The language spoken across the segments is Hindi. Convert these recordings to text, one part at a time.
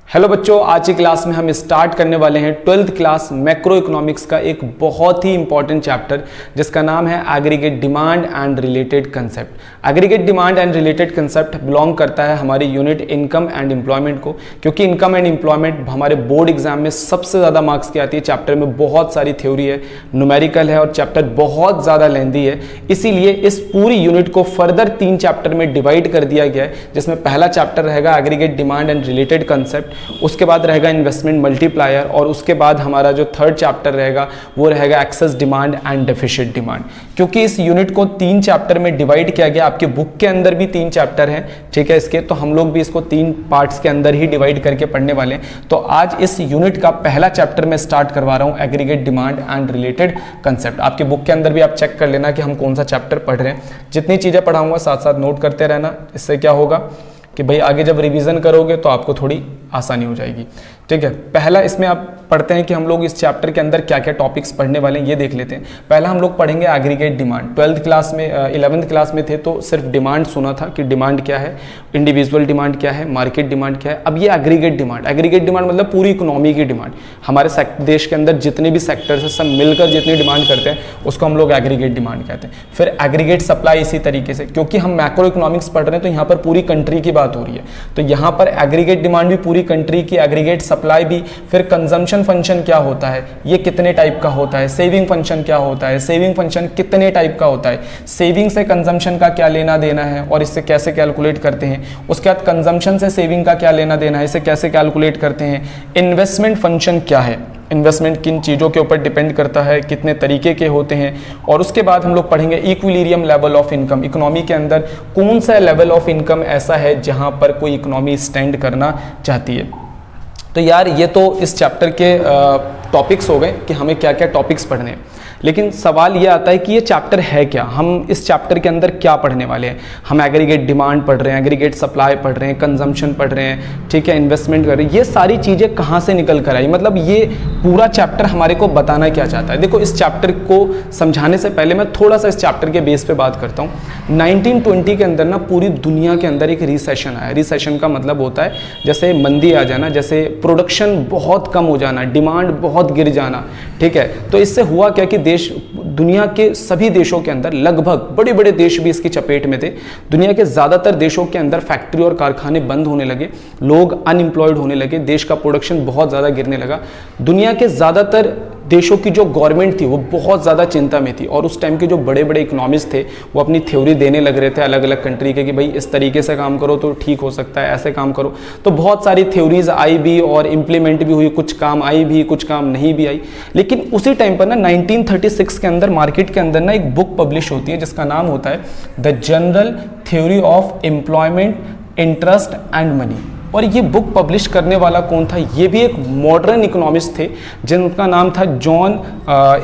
हेलो बच्चों, आज की क्लास में हम स्टार्ट करने वाले हैं 12th क्लास मैक्रो इकोनॉमिक्स का एक बहुत ही इंपॉर्टेंट चैप्टर जिसका नाम है aggregate demand and related concept. Aggregate demand and related concept belong करता है हमारी यूनिट इनकम एंड एम्प्लॉयमेंट को, क्योंकि इनकम एंड एम्प्लॉयमेंट हमारे बोर्ड एग्जाम में सबसे ज़्यादा मार्क्स की आती है। चैप्टर में बहुत सारी थ्योरी है, न्यूमेरिकल है और चैप्टर बहुत ज़्यादा लेंथी है। इसीलिए इस पूरी यूनिट को फर्दर 3 चैप्टर में डिवाइड कर दिया गया है, जिसमें पहला चैप्टर रहेगा aggregate demand and related concept, उसके बाद रहेगा इन्वेस्टमेंट मल्टीप्लायर और उसके बाद हमारा जो थर्ड चैप्टर रहेगा वो रहेगा excess demand and deficit demand. क्योंकि इस यूनिट को 3 चैप्टर में डिवाइड किया गया, आपके बुक के अंदर भी 3 चैप्टर हैं, ठीक है इसके, तो हम लोग भी इसको 3 पार्ट्स के अंदर ही डिवाइड करके पढ़ने वाले हैं। तो आज इस यूनिट का पहला चैप्टर मैं स्टार्ट करवा रहा हूं, aggregate demand and related concept. आपके बुक के अंदर भी आप चेक कर लेना कि हम कौन सा चैप्टर पढ़ रहे हैं। जितनी चीजें पढ़ाऊंगा साथ साथ नोट करते रहना, इससे क्या होगा कि भाई आगे जब रिवीजन करोगे तो आपको थोड़ी आसानी हो जाएगी, ठीक है। पहला इसमें आप पढ़ते हैं कि हम लोग इस चैप्टर के अंदर क्या क्या टॉपिक्स पढ़ने वाले हैं, ये देख लेते हैं। पहला हम लोग पढ़ेंगे एग्रीगेट डिमांड। 12th क्लास में 11th क्लास में थे तो सिर्फ डिमांड सुना था कि डिमांड क्या है, इंडिविजुअल डिमांड क्या है, मार्केट डिमांड क्या है। अब ये एग्रीगेट डिमांड मतलब पूरी इकोनॉमी की डिमांड, हमारे देश के अंदर जितने भी सेक्टर्स हैं सब मिलकर जितनी डिमांड करते हैं उसको हम लोग एग्रीगेट डिमांड कहते हैं। फिर एग्रीगेट सप्लाई, इसी तरीके से, क्योंकि हम मैक्रो इकोनॉमिक्स पढ़ रहे हैं तो यहाँ पर पूरी कंट्री की बात हो रही है, तो यहाँ पर एग्रीगेट डिमांड भी पूरी कंट्री की, एग्रीगेट सप्लाई भी। फिर कंजम्पशन फंक्शन क्या होता है, ये कितने टाइप का होता है, सेविंग फंक्शन क्या होता है, सेविंग फंक्शन कितने टाइप का होता है, सेविंग से कंजम्पशन का क्या लेना देना है और इससे कैसे कैलकुलेट करते हैं। उसके बाद कंजम्पशन से सेविंग का क्या लेना देना है, इसे कैसे कैलकुलेट करते हैं। इन्वेस्टमेंट फंक्शन क्या है, इन्वेस्टमेंट किन चीज़ों के ऊपर डिपेंड करता है, कितने तरीके के होते हैं। और उसके बाद हम लोग पढ़ेंगे equilibrium level of income, economy के अंदर कौन सा लेवल ऑफ इनकम ऐसा है जहां पर कोई इकोनॉमी स्टैंड करना चाहती है। तो यार ये तो इस चैप्टर के टॉपिक्स हो गए कि हमें क्या क्या टॉपिक्स पढ़ने हैं, लेकिन सवाल ये आता है कि ये चैप्टर है क्या, हम इस चैप्टर के अंदर क्या पढ़ने वाले हैं। हम एग्रीगेट डिमांड पढ़ रहे हैं, एग्रीगेट सप्लाई पढ़ रहे हैं, कंजम्पशन पढ़ रहे हैं, ठीक है, इन्वेस्टमेंट कर रहे हैं। ये सारी चीज़ें कहाँ से निकल कर आई, मतलब ये पूरा चैप्टर हमारे को बताना क्या चाहता है। देखो, इस चैप्टर को समझाने से पहले मैं थोड़ा सा इस चैप्टर के बेस पे बात करता हूँ। 1920 के अंदर ना पूरी दुनिया के अंदर एक रिसेशन आया। रिसेशन का मतलब होता है जैसे मंदी आ जाना, जैसे प्रोडक्शन बहुत कम हो जाना, डिमांड बहुत गिर जाना, ठीक है। तो इससे हुआ क्या कि देश, दुनिया के सभी देशों के अंदर, लगभग बड़े बड़े देश भी इसकी चपेट में थे, दुनिया के ज़्यादातर देशों के अंदर फैक्ट्री और कारखाने बंद होने लगे, लोग अनएम्प्लॉयड होने लगे, देश का प्रोडक्शन बहुत ज़्यादा गिरने लगा। दुनिया के ज़्यादातर देशों की जो गवर्नमेंट थी वो बहुत ज़्यादा चिंता में थी, और उस टाइम के जो बड़े बड़े इकोनॉमिस्ट थे वो अपनी थ्योरी देने लग रहे थे अलग अलग कंट्री के कि भाई इस तरीके से काम करो तो ठीक हो सकता है, ऐसे काम करो। तो बहुत सारी थ्योरीज आई भी और इम्प्लीमेंट भी हुई, कुछ काम आई भी, कुछ काम नहीं भी आई। लेकिन उसी टाइम पर ना 1936 के अंदर मार्केट के अंदर ना एक बुक पब्लिश होती है जिसका नाम होता है the general theory of employment, interest and money. और ये बुक पब्लिश करने वाला कौन था, ये भी एक मॉडर्न इकोनॉमिस्ट थे जिनका नाम था जॉन,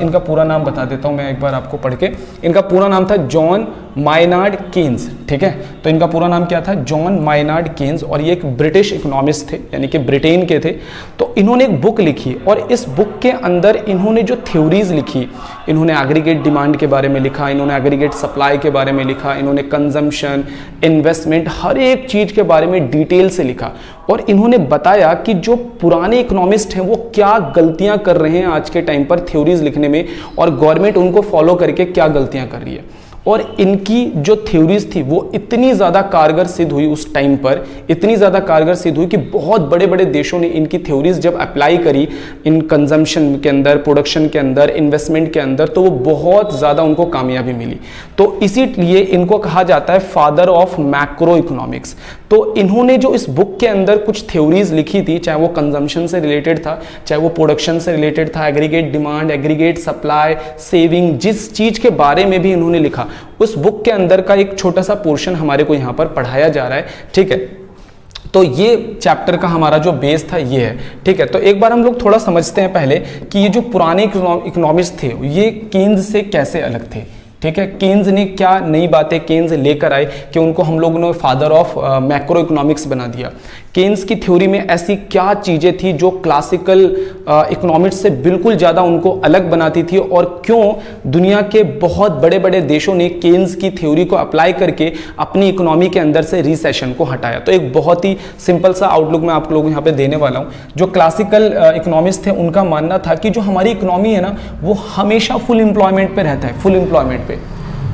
इनका पूरा नाम बता देता हूँ मैं एक बार आपको पढ़ के। इनका पूरा नाम था जॉन मायनार्ड केन्स, ठीक है। तो इनका पूरा नाम क्या था, जॉन मायनार्ड केन्स, और ये एक ब्रिटिश इकोनॉमिस्ट थे, यानी कि ब्रिटेन के थे। तो इन्होंने एक बुक लिखी और इस बुक के अंदर इन्होंने जो थ्योरीज लिखी, इन्होंने एग्रीगेट डिमांड के बारे में लिखा, इन्होंने एग्रीगेट सप्लाई के बारे में लिखा, इन्होंने कंजम्पशन, इन्वेस्टमेंट, हर एक चीज़ के बारे में डिटेल से लिखा। और इन्होंने बताया कि जो पुराने इकोनॉमिस्ट हैं वो क्या गलतियां कर रहे हैं आज के टाइम पर थ्योरीज लिखने में, और गवर्नमेंट उनको फॉलो करके क्या गलतियां कर रही है। और इनकी जो थ्योरीज थी वो इतनी ज़्यादा कारगर सिद्ध हुई उस टाइम पर, इतनी ज़्यादा कारगर सिद्ध हुई कि बहुत बड़े बड़े देशों ने इनकी थ्योरीज जब अप्लाई करी इन कंजम्पशन के अंदर, प्रोडक्शन के अंदर, इन्वेस्टमेंट के अंदर, तो वो बहुत ज़्यादा उनको कामयाबी मिली। तो इसीलिए इनको कहा जाता है फादर ऑफ मैक्रो इकोनॉमिक्स। तो इन्होंने जो इस बुक के अंदर कुछ थ्योरीज लिखी थी, चाहे वो कंजम्पशन से रिलेटेड था, चाहे वो प्रोडक्शन से रिलेटेड था, aggregate demand, aggregate supply, saving, जिस चीज़ के बारे में भी इन्होंने लिखा, उस बुक के अंदर का एक छोटा सा पोर्शन हमारे को यहाँ पर पढ़ाया जा रहा है, ठीक है। तो ये चैप्टर का हमारा जो बेस था ये है, ठीक है। तो एक बार हम लोग थोड़ा समझते हैं पहले कि ये जो पुराने इकोनॉमिस्ट थे ये केन्स से कैसे अलग थे, ठीक है। केन्स ने क्या नई बातें केन्स लेकर आए कि उनको हम लोगों ने फादर ऑफ मैक्रो इकोनॉमिक्स बना दिया। केन्स की थ्योरी में ऐसी क्या चीजें थी जो क्लासिकल इकोनॉमिक्स से बिल्कुल ज्यादा उनको अलग बनाती थी, और क्यों दुनिया के बहुत बड़े बड़े देशों ने केन्स की थ्योरी को अप्लाई करके अपनी इकोनॉमी के अंदर से रिसेशन को हटाया। तो एक बहुत ही सिंपल सा आउटलुक मैं आप लोगों को यहाँ पे देने वाला हूँ। जो क्लासिकल इकोनॉमिस्ट थे उनका मानना था कि जो हमारी इकोनॉमी है ना वो हमेशा फुल एम्प्लॉयमेंट पे रहता है, फुल एम्प्लॉयमेंट पे।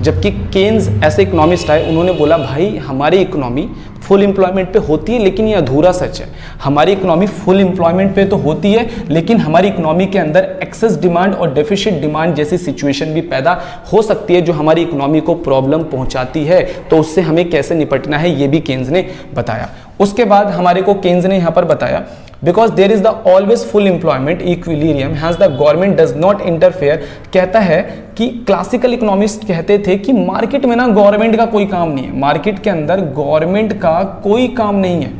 जबकि केन्स ऐसे इकोनॉमिस्ट आए, उन्होंने बोला भाई हमारी इकोनॉमी फुल एम्प्लॉयमेंट पे होती है लेकिन ये अधूरा सच है। हमारी इकोनॉमी फुल एम्प्लॉयमेंट पे तो होती है लेकिन हमारी इकोनॉमी के अंदर एक्सेस डिमांड और डेफिसिट डिमांड जैसी सिचुएशन भी पैदा हो सकती है जो हमारी इकोनॉमी को प्रॉब्लम पहुंचाती है। तो उससे हमें कैसे निपटना है ये भी केन्स ने बताया। उसके बाद हमारे को केन्स ने यहाँ पर बताया because there is the always full employment equilibrium has the government does not interfere. कहता है कि क्लासिकल इकोनॉमिस्ट कहते थे कि मार्केट में ना गवर्नमेंट का कोई काम नहीं है, मार्केट के अंदर गवर्नमेंट का कोई काम नहीं है।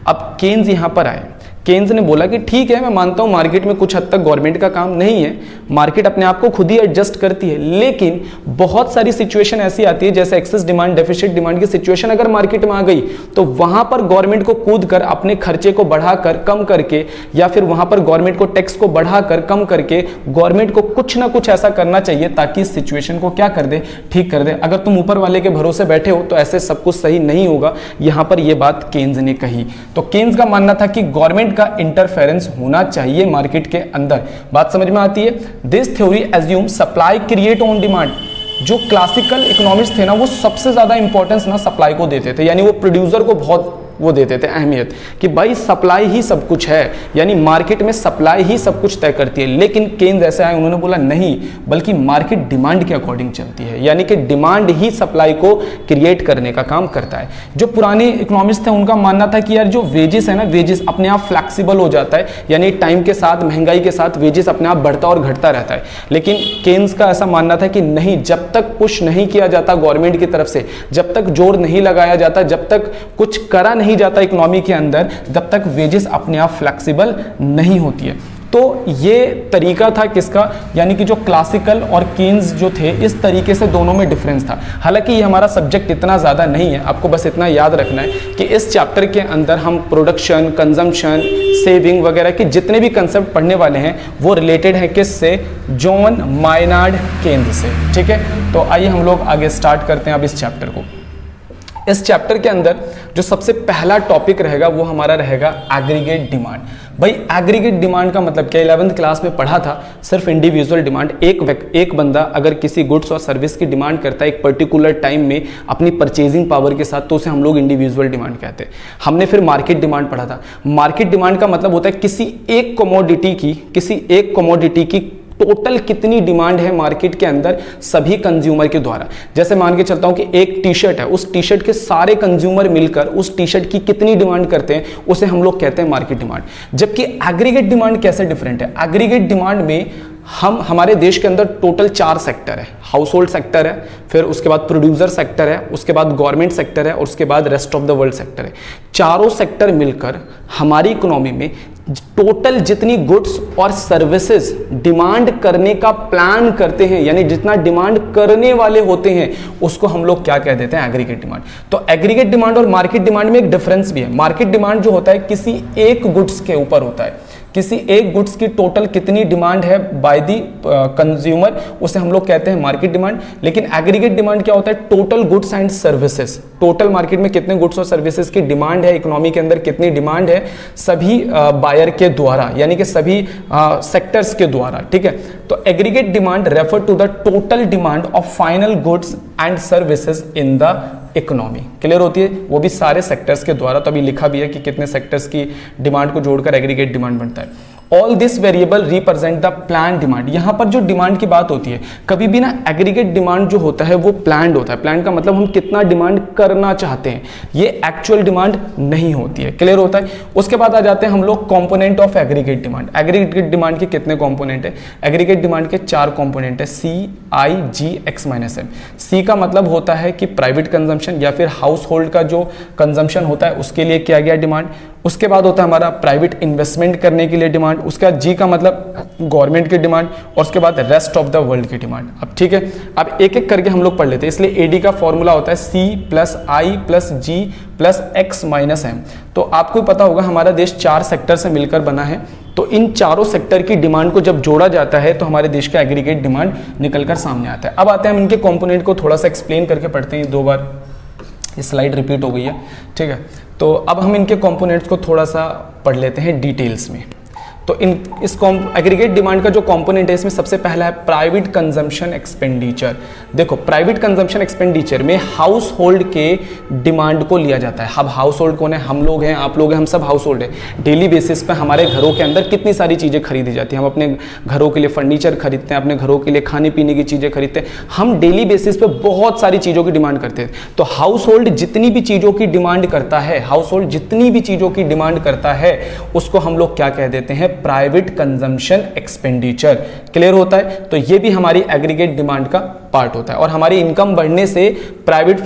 अब केन्स यहां पर आए, केन्स ने बोला कि ठीक है मैं मानता हूं मार्केट में कुछ हद तक गवर्नमेंट का काम नहीं है, मार्केट अपने आप को खुद ही एडजस्ट करती है, लेकिन बहुत सारी सिचुएशन ऐसी आती है जैसे एक्सेस डिमांड डेफिसिट डिमांड की सिचुएशन अगर मार्केट में आ गई तो वहां पर गवर्नमेंट को कूद कर अपने खर्चे को बढ़ाकर कम करके या फिर वहां पर गवर्नमेंट को टैक्स को बढ़ाकर कम करके गवर्नमेंट को कुछ ना कुछ ऐसा करना चाहिए ताकि इस सिचुएशन को क्या कर दे, ठीक कर दे। अगर तुम ऊपर वाले के भरोसे बैठे हो तो ऐसे सब कुछ सही नहीं होगा। यहां पर यह बात केन्स ने कही। तो केन्स का मानना था कि गवर्नमेंट का इंटरफेरेंस होना चाहिए मार्केट के अंदर। बात समझ में आती है। This theory assume supply create on demand. जो क्लासिकल इकोनॉमिस्ट थे ना वो सबसे ज्यादा इंपॉर्टेंस ना सप्लाई को देते थे, यानी वो प्रोड्यूसर को बहुत वो देते थे अहमियत कि भाई सप्लाई ही सब कुछ है, यानी मार्केट में सप्लाई ही सब कुछ तय करती है। लेकिन केन्स ऐसे आए, उन्होंने बोला नहीं, बल्कि मार्केट डिमांड के अकॉर्डिंग चलती है, यानी कि डिमांड ही सप्लाई को क्रिएट करने का काम करता है। जो पुराने इकोनॉमिस्ट थे उनका मानना था कि यार जो वेजेस है ना, वेजेस अपने आप फ्लैक्सिबल हो जाता है, यानी टाइम के साथ महंगाई के साथ वेजेस अपने आप बढ़ता और घटता रहता है। लेकिन केन्स का ऐसा मानना था कि नहीं, जब तक पुश नहीं किया जाता गवर्नमेंट की तरफ से, जब तक जोर नहीं लगाया जाता, जब तक कुछ करा नहीं जाता इकोनॉमी के अंदर, तब तक वेजेस अपने आप फ्लेक्सिबल नहीं होती है। तो ये तरीका था किसका, यानी कि जो क्लासिकल और केन्स जो थे, इस तरीके से दोनों में डिफरेंस था। हालांकि ये हमारा सब्जेक्ट इतना ज़्यादा नहीं है, आपको बस इतना याद रखना है कि इस चैप्टर के अंदर हम प्रोडक्शन, कंजम्पशन, सेविंग वगैरह के जितने भी कंसेप्ट पढ़ने वाले हैं वो रिलेटेड है किससे, जॉन मायनार्ड केन्स से। ठीक है, तो आइए हम लोग आगे स्टार्ट करते हैं अब इस चैप्टर को। इस चैप्टर के अंदर जो सबसे पहला टॉपिक रहेगा वो हमारा रहेगा एग्रीगेट डिमांड। भाई एग्रीगेट डिमांड का मतलब क्या, 11th क्लास में पढ़ा था सिर्फ इंडिविजुअल डिमांड। एक बंदा अगर किसी गुड्स और सर्विस की डिमांड करता है एक पर्टिकुलर टाइम में अपनी परचेजिंग पावर के साथ, तो उसे हम लोग इंडिविजुअल डिमांड कहते हैं। हमने फिर मार्केट डिमांड पढ़ा था। मार्केट डिमांड का मतलब होता है किसी एक कमोडिटी की टोटल कितनी डिमांड है मार्केट के अंदर सभी कंज्यूमर के द्वारा। जैसे मान के चलता हूं कि एक टी शर्ट है, उस टी शर्ट के सारे कंज्यूमर मिलकर उस टी शर्ट की कितनी डिमांड करते हैं, उसे हम लोग कहते हैं मार्केट डिमांड। जबकि एग्रीगेट डिमांड कैसे डिफरेंट है, एग्रीगेट डिमांड में हमारे देश के अंदर टोटल 4 सेक्टर है। हाउस होल्ड सेक्टर है, फिर उसके बाद प्रोड्यूसर सेक्टर है, उसके बाद गवर्नमेंट सेक्टर है और उसके बाद rest of the world sector है। चारों सेक्टर मिलकर हमारी इकोनॉमी में टोटल जितनी गुड्स और सर्विसेज डिमांड करने का प्लान करते हैं, यानी जितना डिमांड करने वाले होते हैं, उसको हम लोग क्या कह देते हैं, एग्रीगेट डिमांड। तो एग्रीगेट डिमांड और मार्केट डिमांड में एक डिफरेंस भी है। मार्केट डिमांड जो होता है किसी एक गुड्स के ऊपर होता है, किसी एक गुड्स की टोटल कितनी डिमांड है बाय दी कंज्यूमर, उसे हम लोग कहते हैं मार्केट डिमांड। लेकिन एग्रीगेट डिमांड क्या होता है, total goods and services, total market में कितने गुड्स और सर्विसेज की डिमांड है, इकोनॉमी के अंदर कितनी डिमांड है सभी बायर के द्वारा, यानी कि सभी सेक्टर्स के द्वारा। ठीक है, तो aggregate demand refer to the total demand of final goods and services in the economy. Clear होती है, वो भी सारे सेक्टर्स के द्वारा। तो अभी लिखा भी है कि कितने सेक्टर्स की डिमांड को जोड़कर एग्रीगेट डिमांड बनता है। All this variable represent the plan demand. यहां पर जो डिमांड की बात होती है, कभी भी ना एग्रीगेट डिमांड जो होता है वो प्लान्ड होता है। प्लान का मतलब हम कितना डिमांड करना चाहते हैं, ये एक्चुअल डिमांड नहीं होती है। क्लियर होता है। उसके बाद आ जाते हैं हम लोग component of aggregate demand. Aggregate demand के कितने कंपोनेंट है, एग्रीगेट डिमांड के 4 कंपोनेंट है, CIGX-M। सी का मतलब होता है कि प्राइवेट कंजम्पशन या फिर हाउस होल्ड का जो कंजम्पशन होता है उसके लिए किया गया डिमांड। उसके बाद होता है हमारा प्राइवेट इन्वेस्टमेंट करने के लिए डिमांड, उसके बाद जी का मतलब गवर्नमेंट की डिमांड, और उसके बाद रेस्ट ऑफ द वर्ल्ड की डिमांड। अब ठीक है, अब एक एक करके हम लोग पढ़ लेते हैं। इसलिए एडी का फॉर्मूला होता है सी प्लस आई प्लस जी प्लस एक्स माइनस एम। तो आपको पता होगा हमारा देश 4 सेक्टर से मिलकर बना है, तो इन चारों सेक्टर की डिमांड को जब जोड़ा जाता है तो हमारे देश का एग्रीगेट डिमांड निकलकर सामने आता है। अब आते हैं हम इनके कंपोनेंट को थोड़ा सा एक्सप्लेन करके पढ़ते हैं। 2 बार ये स्लाइड रिपीट हो गई है, ठीक है। तो अब हम इनके कंपोनेंट्स को थोड़ा सा पढ़ लेते हैं डिटेल्स में। तो इस एग्रीगेट डिमांड का जो कंपोनेंट है इसमें सबसे पहला है प्राइवेट कंजम्पशन एक्सपेंडिचर। देखो प्राइवेट कंजम्पशन एक्सपेंडिचर में हाउस होल्ड के डिमांड को लिया जाता है। अब हाउस होल्ड कौन है? हम लोग हैं, आप लोग हैं, हम सब हाउस होल्ड है। डेली बेसिस पे हमारे घरों के अंदर कितनी सारी चीज़ें खरीदी जाती हैं। हम अपने घरों के लिए फर्नीचर खरीदते हैं, अपने घरों के लिए खाने पीने की चीज़ें खरीदते हैं। हम डेली बेसिस पे बहुत सारी चीज़ों की डिमांड करते हैं। तो हाउस होल्ड जितनी भी चीज़ों की डिमांड करता है, हाउस होल्ड जितनी भी चीज़ों की डिमांड करता है उसको हम लोग क्या कह देते हैं? Private consumption expenditure. क्लियर होता है? तो ये भी हमारी एग्रीगेट डिमांड का पार्ट होता है। और हमारी इनकम बढ़ने से प्राइवेट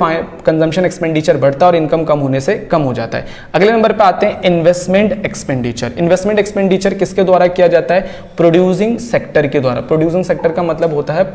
कंजम्पशन एक्सपेंडिचर बढ़ता है और इनकम कम होने से कम हो जाता है। अगले नंबर पे आते हैं इन्वेस्टमेंट एक्सपेंडिचर। इन्वेस्टमेंट एक्सपेंडिचर किसके द्वारा किया जाता है? प्रोड्यूसिंग सेक्टर के द्वारा। प्रोड्यूसिंग सेक्टर का मतलब होता है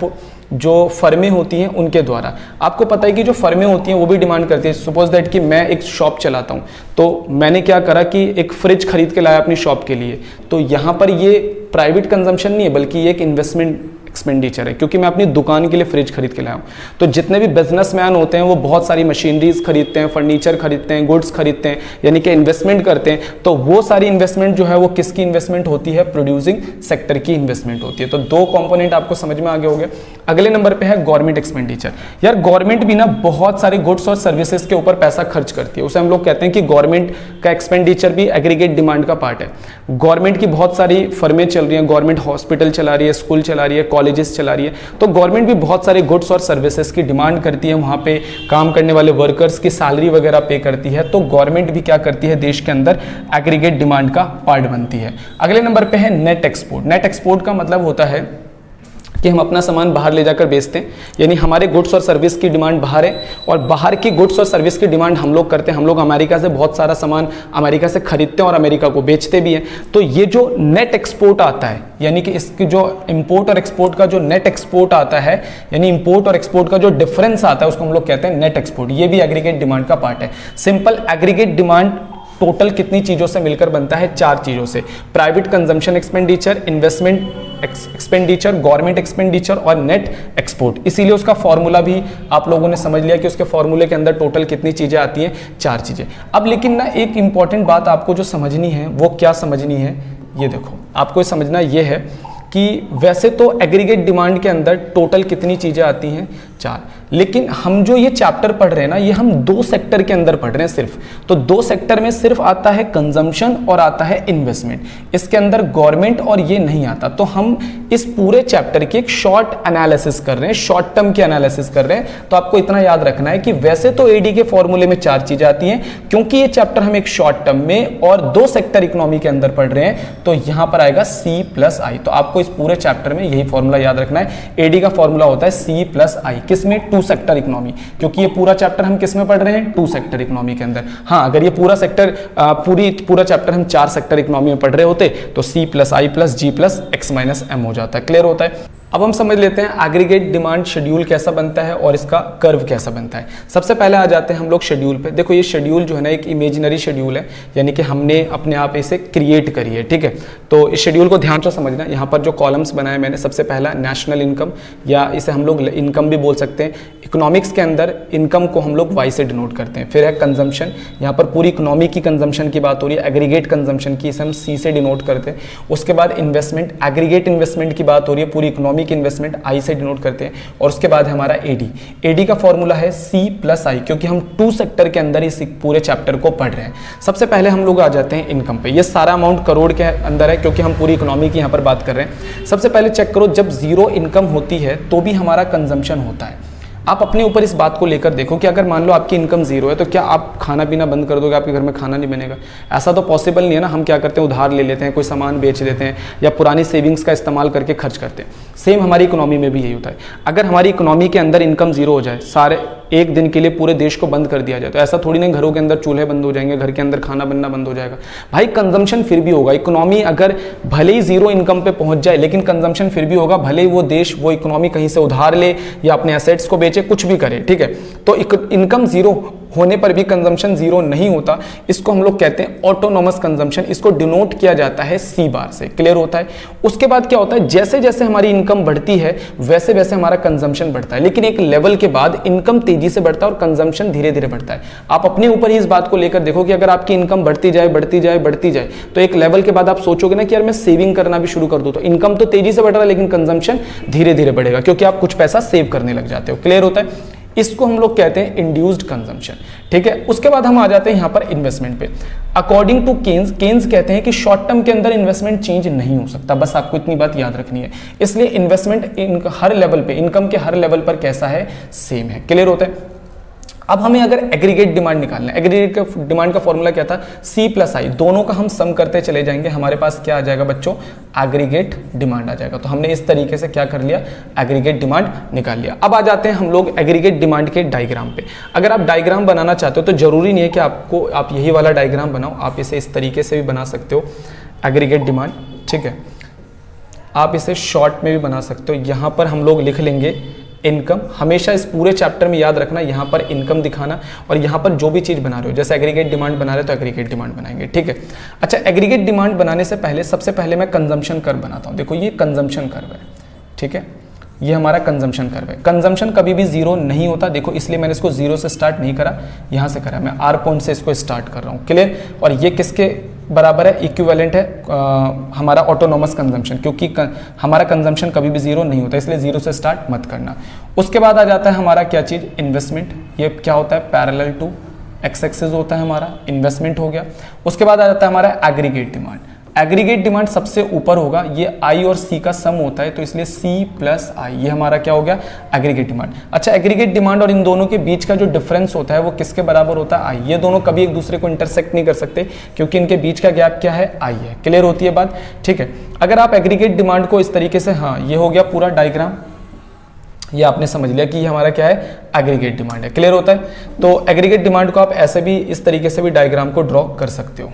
जो फर्में होती हैं उनके द्वारा। आपको पता है कि जो फर्में होती हैं वो भी डिमांड करती है। सपोज दैट कि मैं एक शॉप चलाता हूं, तो मैंने क्या करा कि एक फ्रिज खरीद के लाया अपनी शॉप के लिए, तो यहां पर ये प्राइवेट कंजम्पशन नहीं है बल्कि ये एक इन्वेस्टमेंट एक्सपेंडिचर है, क्योंकि मैं अपनी दुकान के लिए फ्रिज खरीद के लाया हूं। तो जितने भी बिजनेसमैन होते हैं वो बहुत सारी मशीनरीज खरीदते हैं, फर्नीचर खरीदते हैं, गुड्स खरीदते हैं, यानी कि इन्वेस्टमेंट करते हैं। तो वो सारी इन्वेस्टमेंट जो है वो किसकी इन्वेस्टमेंट होती है? प्रोड्यूसिंग सेक्टर की इन्वेस्टमेंट होती है। तो 2 कंपोनेंट आपको समझ में आगे हो गए। अगले नंबर पे है गवर्नमेंट एक्सपेंडिचर। यार गवर्नमेंट भी ना बहुत सारे गुड्स और सर्विसेज के ऊपर पैसा खर्च करती है, उसे हम लोग कहते हैं कि गवर्नमेंट का एक्सपेंडिचर भी एग्रीगेट डिमांड का पार्ट है। गवर्नमेंट की बहुत सारी फर्में चल रही हैं, गवर्नमेंट हॉस्पिटल चला रही है, स्कूल चला रही है, कॉलेजेस चला रही है, तो गवर्नमेंट भी बहुत सारे गुड्स और सर्विसेज की डिमांड करती है। वहां पे काम करने वाले वर्कर्स की सैलरी वगैरह पे करती है। तो गवर्नमेंट भी क्या करती है? देश के अंदर एग्रीगेट डिमांड का पार्ट बनती है। अगले नंबर पे है नेट एक्सपोर्ट। नेट एक्सपोर्ट का मतलब होता है कि हम अपना सामान बाहर ले जाकर बेचते हैं, यानी हमारे गुड्स और सर्विस की डिमांड बाहर है और बाहर की गुड्स और सर्विस की डिमांड हम लोग करते हैं। हम लोग अमेरिका से बहुत सारा सामान अमेरिका से खरीदते हैं और अमेरिका को बेचते भी हैं। तो ये जो नेट एक्सपोर्ट आता है, यानी कि इसकी जो इंपोर्ट और एक्सपोर्ट का जो नेट एक्सपोर्ट आता है, यानी इंपोर्ट और एक्सपोर्ट का जो डिफरेंस आता है उसको हम लोग कहते हैं नेट एक्सपोर्ट। ये भी एग्रीगेट डिमांड का पार्ट है। सिंपल एग्रीगेट डिमांड टोटल कितनी चीजों से मिलकर बनता है? 4 चीजों से। Private consumption expenditure, investment expenditure, government expenditure और नेट एक्सपोर्ट। इसीलिए उसका फॉर्मूला भी आप लोगों ने समझ लिया कि उसके फॉर्मूले के अंदर टोटल कितनी चीजें आती हैं? 4 चीजें। अब लेकिन ना एक इंपॉर्टेंट बात आपको जो समझनी है वो क्या समझनी है? ये देखो, आपको समझना ये है कि वैसे तो एग्रीगेट डिमांड के अंदर टोटल कितनी चीजें आती हैं? 4। लेकिन हम जो ये चैप्टर पढ़ रहे हैं ना, ये हम 2 सेक्टर के अंदर पढ़ रहे हैं सिर्फ। तो 2 सेक्टर में सिर्फ आता है कंजम्पशन और आता है इन्वेस्टमेंट। इसके अंदर गवर्नमेंट और ये नहीं आता। तो हम इस पूरे चैप्टर की एक शॉर्ट एनालिसिस कर रहे हैं, शॉर्ट टर्म की एनालिसिस कर रहे हैं। तो आपको इतना याद रखना है कि वैसे तो एडी के फॉर्मूले में 4 चीजें आती हैं, क्योंकि ये चैप्टर हम एक शॉर्ट टर्म में और 2 सेक्टर इकोनॉमी के अंदर पढ़ रहे हैं, तो यहां पर आएगा C प्लस आई। तो आपको इस पूरे चैप्टर में यही फॉर्मूला याद रखना है। एडी का फॉर्मूला होता है C प्लस आई। किसमें? 2 सेक्टर इकोनॉमी, क्योंकि ये पूरा चैप्टर हम किस में पढ़ रहे हैं? 2 सेक्टर इकोनॉमी के अंदर। हाँ, अगर ये पूरा सेक्टर पूरा चैप्टर हम 4 सेक्टर इकोनॉमी में पढ़ रहे होते तो C प्लस आई प्लस जी प्लस एक्स माइनस एम हो जाता है। क्लियर होता है? अब हम समझ लेते हैं एग्रीगेट डिमांड शेड्यूल कैसा बनता है और इसका कर्व कैसा बनता है। सबसे पहले आ जाते हैं हम लोग शेड्यूल पे। देखो ये शेड्यूल जो है ना एक इमेजिनरी शेड्यूल है, यानी कि हमने अपने आप इसे क्रिएट करी है, ठीक है। तो इस शेड्यूल को ध्यान से समझना। यहाँ पर जो कॉलम्स बनाए मैंने, सबसे पहला नेशनल इनकम, या इसे हम लोग इनकम भी बोल सकते हैं। इकोनॉमिक्स के अंदर इनकम को हम लोग वाई से डिनोट करते हैं। फिर है कंजम्पशन, यहाँ पर पूरी इकोनॉमी की कंजम्पशन की बात हो रही है। एग्रीगेट कंजम्पशन की इसे हम सी से डिनोट करते हैं। उसके बाद इन्वेस्टमेंट, एग्रीगेट इन्वेस्टमेंट की बात हो रही है, पूरी इकोनॉमी की इन्वेस्टमेंट आई से डिनोट करते हैं। और उसके बाद है हमारा एडी। एडी का फॉर्मूला है सी प्लस आई, क्योंकि हम 2 सेक्टर के अंदर इस पूरे चैप्टर को पढ़ रहे हैं। सबसे पहले हम लोग आ जाते हैं इनकम पे। ये सारा अमाउंट करोड़ के अंदर है, क्योंकि हम पूरी इकोनॉमी की यहाँ पर बात कर रहे हैं। सबसे पहले चेक करो, जब 0 इनकम होती है तो भी हमारा कंजम्पशन होता है। आप अपने ऊपर इस बात को लेकर देखो कि अगर मान लो आपकी इनकम 0 है तो क्या आप खाना पीना बंद कर दोगे? आपके घर में खाना नहीं बनेगा? ऐसा तो पॉसिबल नहीं है ना। हम क्या करते हैं? उधार ले लेते हैं, कोई सामान बेच देते हैं, या पुरानी सेविंग्स का इस्तेमाल करके खर्च करते हैं। सेम हमारी इकोनॉमी में भी यही होता है। अगर हमारी इकोनॉमी के अंदर इनकम 0 हो जाए, सारे एक दिन के लिए पूरे देश को बंद कर दिया जाए तो ऐसा थोड़ी नहीं घरों के अंदर चूल्हे बंद हो जाएंगे, घर के अंदर खाना बनना बंद हो जाएगा। भाई कंजम्पशन फिर भी होगा। इकोनॉमी अगर भले ही जीरो इनकम पे पहुंच जाए लेकिन कंजम्पशन फिर भी होगा, भले ही वो देश वो इकोनॉमी कहीं से उधार ले या अपने एसेट्स को बेचे, कुछ भी करे, ठीक है। तो इनकम जीरो होने पर भी कंजम्पशन जीरो नहीं होता। इसको हम लोग कहते हैं ऑटोनोमस कंजम्पशन। इसको डिनोट किया जाता है सी बार से। क्लियर होता है। उसके बाद क्या होता है, जैसे जैसे हमारी इनकम बढ़ती है वैसे वैसे हमारा कंजम्पशन बढ़ता है, लेकिन एक लेवल के बाद इनकम तेजी से बढ़ता है और कंजम्पशन धीरे धीरे बढ़ता है। आप अपने ऊपर ही इस बात को लेकर देखो कि अगर आपकी इनकम बढ़ती जाए बढ़ती जाए बढ़ती जाए तो एक लेवल के बाद आप सोचोगे ना कि यार मैं सेविंग करना भी शुरू कर दूं, तो इनकम तो तेजी से बढ़ रहा है लेकिन कंजम्पशन धीरे धीरे बढ़ेगा क्योंकि आप कुछ पैसा सेव करने लग जाते हो। क्लियर होता है। इसको हम लोग कहते हैं इंड्यूस्ड कंजम्पशन, ठीक है। उसके बाद हम आ जाते हैं यहां पर इन्वेस्टमेंट पे। अकॉर्डिंग टू केन्स कहते हैं कि शॉर्ट टर्म के अंदर इन्वेस्टमेंट चेंज नहीं हो सकता, बस आपको इतनी बात याद रखनी है। इसलिए इन्वेस्टमेंट हर लेवल पे, इनकम के हर लेवल पर कैसा है, सेम है। क्लियर होता है। अब हमें अगर एग्रीगेट डिमांड निकालना है, एग्रीगेट डिमांड का फॉर्मूला क्या था, C + I, दोनों का हम सम करते चले जाएंगे, हमारे पास क्या आ जाएगा बच्चों, एग्रीगेट डिमांड आ जाएगा। तो हमने इस तरीके से क्या कर लिया, एग्रीगेट डिमांड निकाल लिया। अब आ जाते हैं हम लोग एग्रीगेट डिमांड के डायग्राम पे। अगर आप डायग्राम बनाना चाहते हो तो जरूरी नहीं है कि आप यही वाला डायग्राम बनाओ, आप इसे इस तरीके से भी बना सकते हो, एग्रीगेट डिमांड, ठीक है। आप इसे शॉर्ट में भी बना सकते हो। यहां पर हम लोग लिख लेंगे इनकम। हमेशा इस पूरे चैप्टर में याद रखना, यहां पर इनकम दिखाना और यहां पर जो भी चीज बना रहे हो, जैसे एग्रीगेट डिमांड बना रहे हो तो एग्रीगेट डिमांड बनाएंगे, ठीक है। अच्छा, एग्रीगेट डिमांड बनाने से पहले सबसे पहले मैं कंजम्पशन कर्व बनाता हूं। देखो ये कंजम्पशन कर्व है, ठीक है, ये हमारा कंजम्पशन कर्व है। कंजम्पशन कभी भी जीरो नहीं होता, देखो इसलिए मैंने इसको जीरो से स्टार्ट नहीं करा, यहां से करा, मैं आर पॉइंट से इसको स्टार्ट कर रहा हूं। क्लियर। और ये किसके बराबर है, इक्विवेलेंट है हमारा ऑटोनोमस कंजम्पशन, क्योंकि हमारा कंजम्पशन कभी भी जीरो नहीं होता, इसलिए जीरो से स्टार्ट मत करना। उसके बाद आ जाता है हमारा क्या चीज, इन्वेस्टमेंट। ये क्या होता है, पैरेलल टू एक्स एक्सिस होता है हमारा, इन्वेस्टमेंट हो गया। उसके बाद आ जाता है हमारा एग्रीगेट डिमांड। एग्रीगेट डिमांड सबसे ऊपर होगा, ये I और C का सम होता है, तो इसलिए C + I, ये हमारा क्या हो गया, एग्रीगेट डिमांड। अच्छा, एग्रीगेट डिमांड और इन दोनों के बीच का जो डिफरेंस होता है वो किसके बराबर होता है, I। ये दोनों कभी एक दूसरे को इंटरसेक्ट नहीं कर सकते क्योंकि इनके बीच का गैप क्या है, I है। क्लियर होती है बात, ठीक है। अगर आप एग्रीगेट डिमांड को इस तरीके से, हाँ ये हो गया पूरा डायग्राम, ये आपने समझ लिया कि ये हमारा क्या है, एग्रीगेट डिमांड है। क्लियर होता है। तो एग्रीगेट डिमांड को आप ऐसे भी, इस तरीके से भी डायग्राम को ड्रॉ कर सकते हो,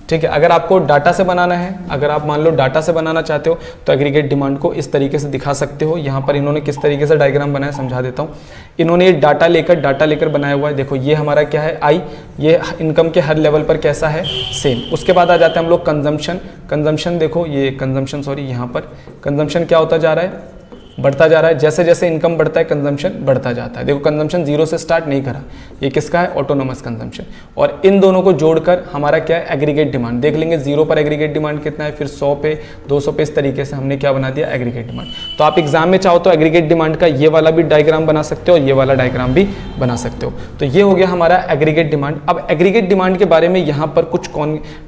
ठीक है। अगर आपको डाटा से बनाना है, अगर आप मान लो डाटा से बनाना चाहते हो तो एग्रीगेट डिमांड को इस तरीके से दिखा सकते हो। यहाँ पर इन्होंने किस तरीके से डायग्राम बनाया समझा देता हूँ। इन्होंने ये डाटा लेकर बनाया हुआ है। देखो ये हमारा क्या है, I, ये इनकम के हर लेवल पर कैसा है, सेम। उसके बाद आ जाते हैं हम लोग कंजम्पशन। देखो ये कंजम्पशन, सॉरी यहाँ पर कंजम्पशन क्या होता जा रहा है, बढ़ता जा रहा है। जैसे जैसे इनकम बढ़ता है कंजम्पशन बढ़ता जाता है। देखो कंजम्पशन जीरो से स्टार्ट नहीं करा, ये किसका है, ऑटोनोमस कंजम्पशन। और इन दोनों को जोड़कर हमारा क्या है, एग्रीगेट डिमांड। देख लेंगे जीरो पर एग्रीगेट डिमांड कितना है, फिर 100 पे, 200 पे, इस तरीके से हमने क्या बना दिया, एग्रीगेट डिमांड। तो आप एग्जाम में चाहो तो एग्रीगेट डिमांड का ये वाला भी डायग्राम बना सकते हो और ये वाला डायग्राम भी बना सकते हो। तो ये हो गया हमारा एग्रीगेट डिमांड। अब एग्रीगेट डिमांड के बारे में यहाँ पर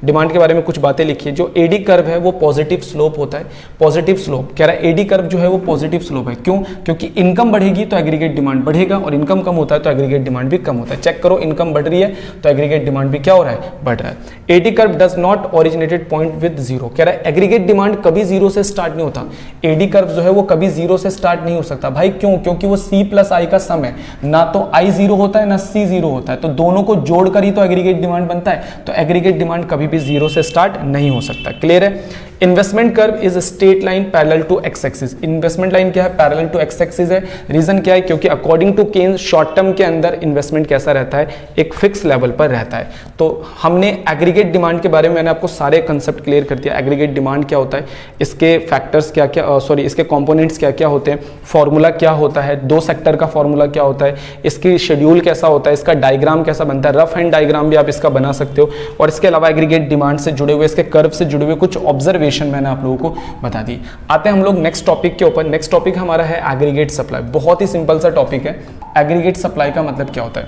डिमांड के बारे में कुछ बातें लिखी है। जो एडी कर्व है वो पॉजिटिव स्लोप होता है, पॉजिटिव स्लोप कह रहा है, एडी कर्व जो है वो पॉजिटिव स्लोप है। क्यों, क्योंकि इनकम बढ़ेगी तो एग्रीगेट डिमांड बढ़ेगा और इनकम कम होता है तो एग्रीगेट डिमांड भी कम होता है। चेक करो, इनकम बढ़ रही है तो एग्रीगेट डिमांड भी क्या हो रहा है, बढ़ रहा है। AD curve does not originated point with zero, कह रहा है एग्रीगेट डिमांड कभी जीरो से स्टार्ट नहीं होता। एडी कर्व जो है वो कभी जीरो से स्टार्ट नहीं हो सकता। भाई क्यों, क्योंकि वो C + I का सम है, ना तो I जीरो होता है ना C जीरो होता है, तो दोनों को जोड़कर ही तो एग्रीगेट डिमांड बनता है। तो एग्रीगेट डिमांड कभी भी जीरो से स्टार्ट नहीं हो सकता। क्लियर है। Investment curve is straight line parallel to x axis. Investment line क्या है, पैरेलल टू एक्स एक्सिस है। रीजन क्या है, क्योंकि according to Keynes short term के अंदर इन्वेस्टमेंट कैसा रहता है, एक फिक्स लेवल पर रहता है। तो हमने एग्रीगेट डिमांड के बारे में मैंने आपको सारे कंसेप्ट क्लियर कर दिया। एग्रीगेट डिमांड क्या होता है, इसके फैक्टर्स क्या क्या, सॉरी इसके कंपोनेंट्स क्या क्या होते हैं, फॉर्मूला क्या होता है, 2 सेक्टर का फॉर्मूला क्या होता है, इसकी शेड्यूल कैसा होता है, इसका डायग्राम कैसा बनता है, रफ हैंड डायग्राम भी आप इसका बना सकते हो। और इसके अलावा एग्रीगेट डिमांड से जुड़े हुए, इसके कर्व से जुड़े हुए कुछ ऑब्जर्वेशन मैंने आप लोगों को बता दी। आते हैं हम लोग नेक्स्ट टॉपिक के ऊपर। नेक्स्ट टॉपिक हमारा है एग्रीगेट सप्लाई। बहुत ही सिंपल सा टॉपिक है। एग्रीगेट सप्लाई का मतलब क्या होता है,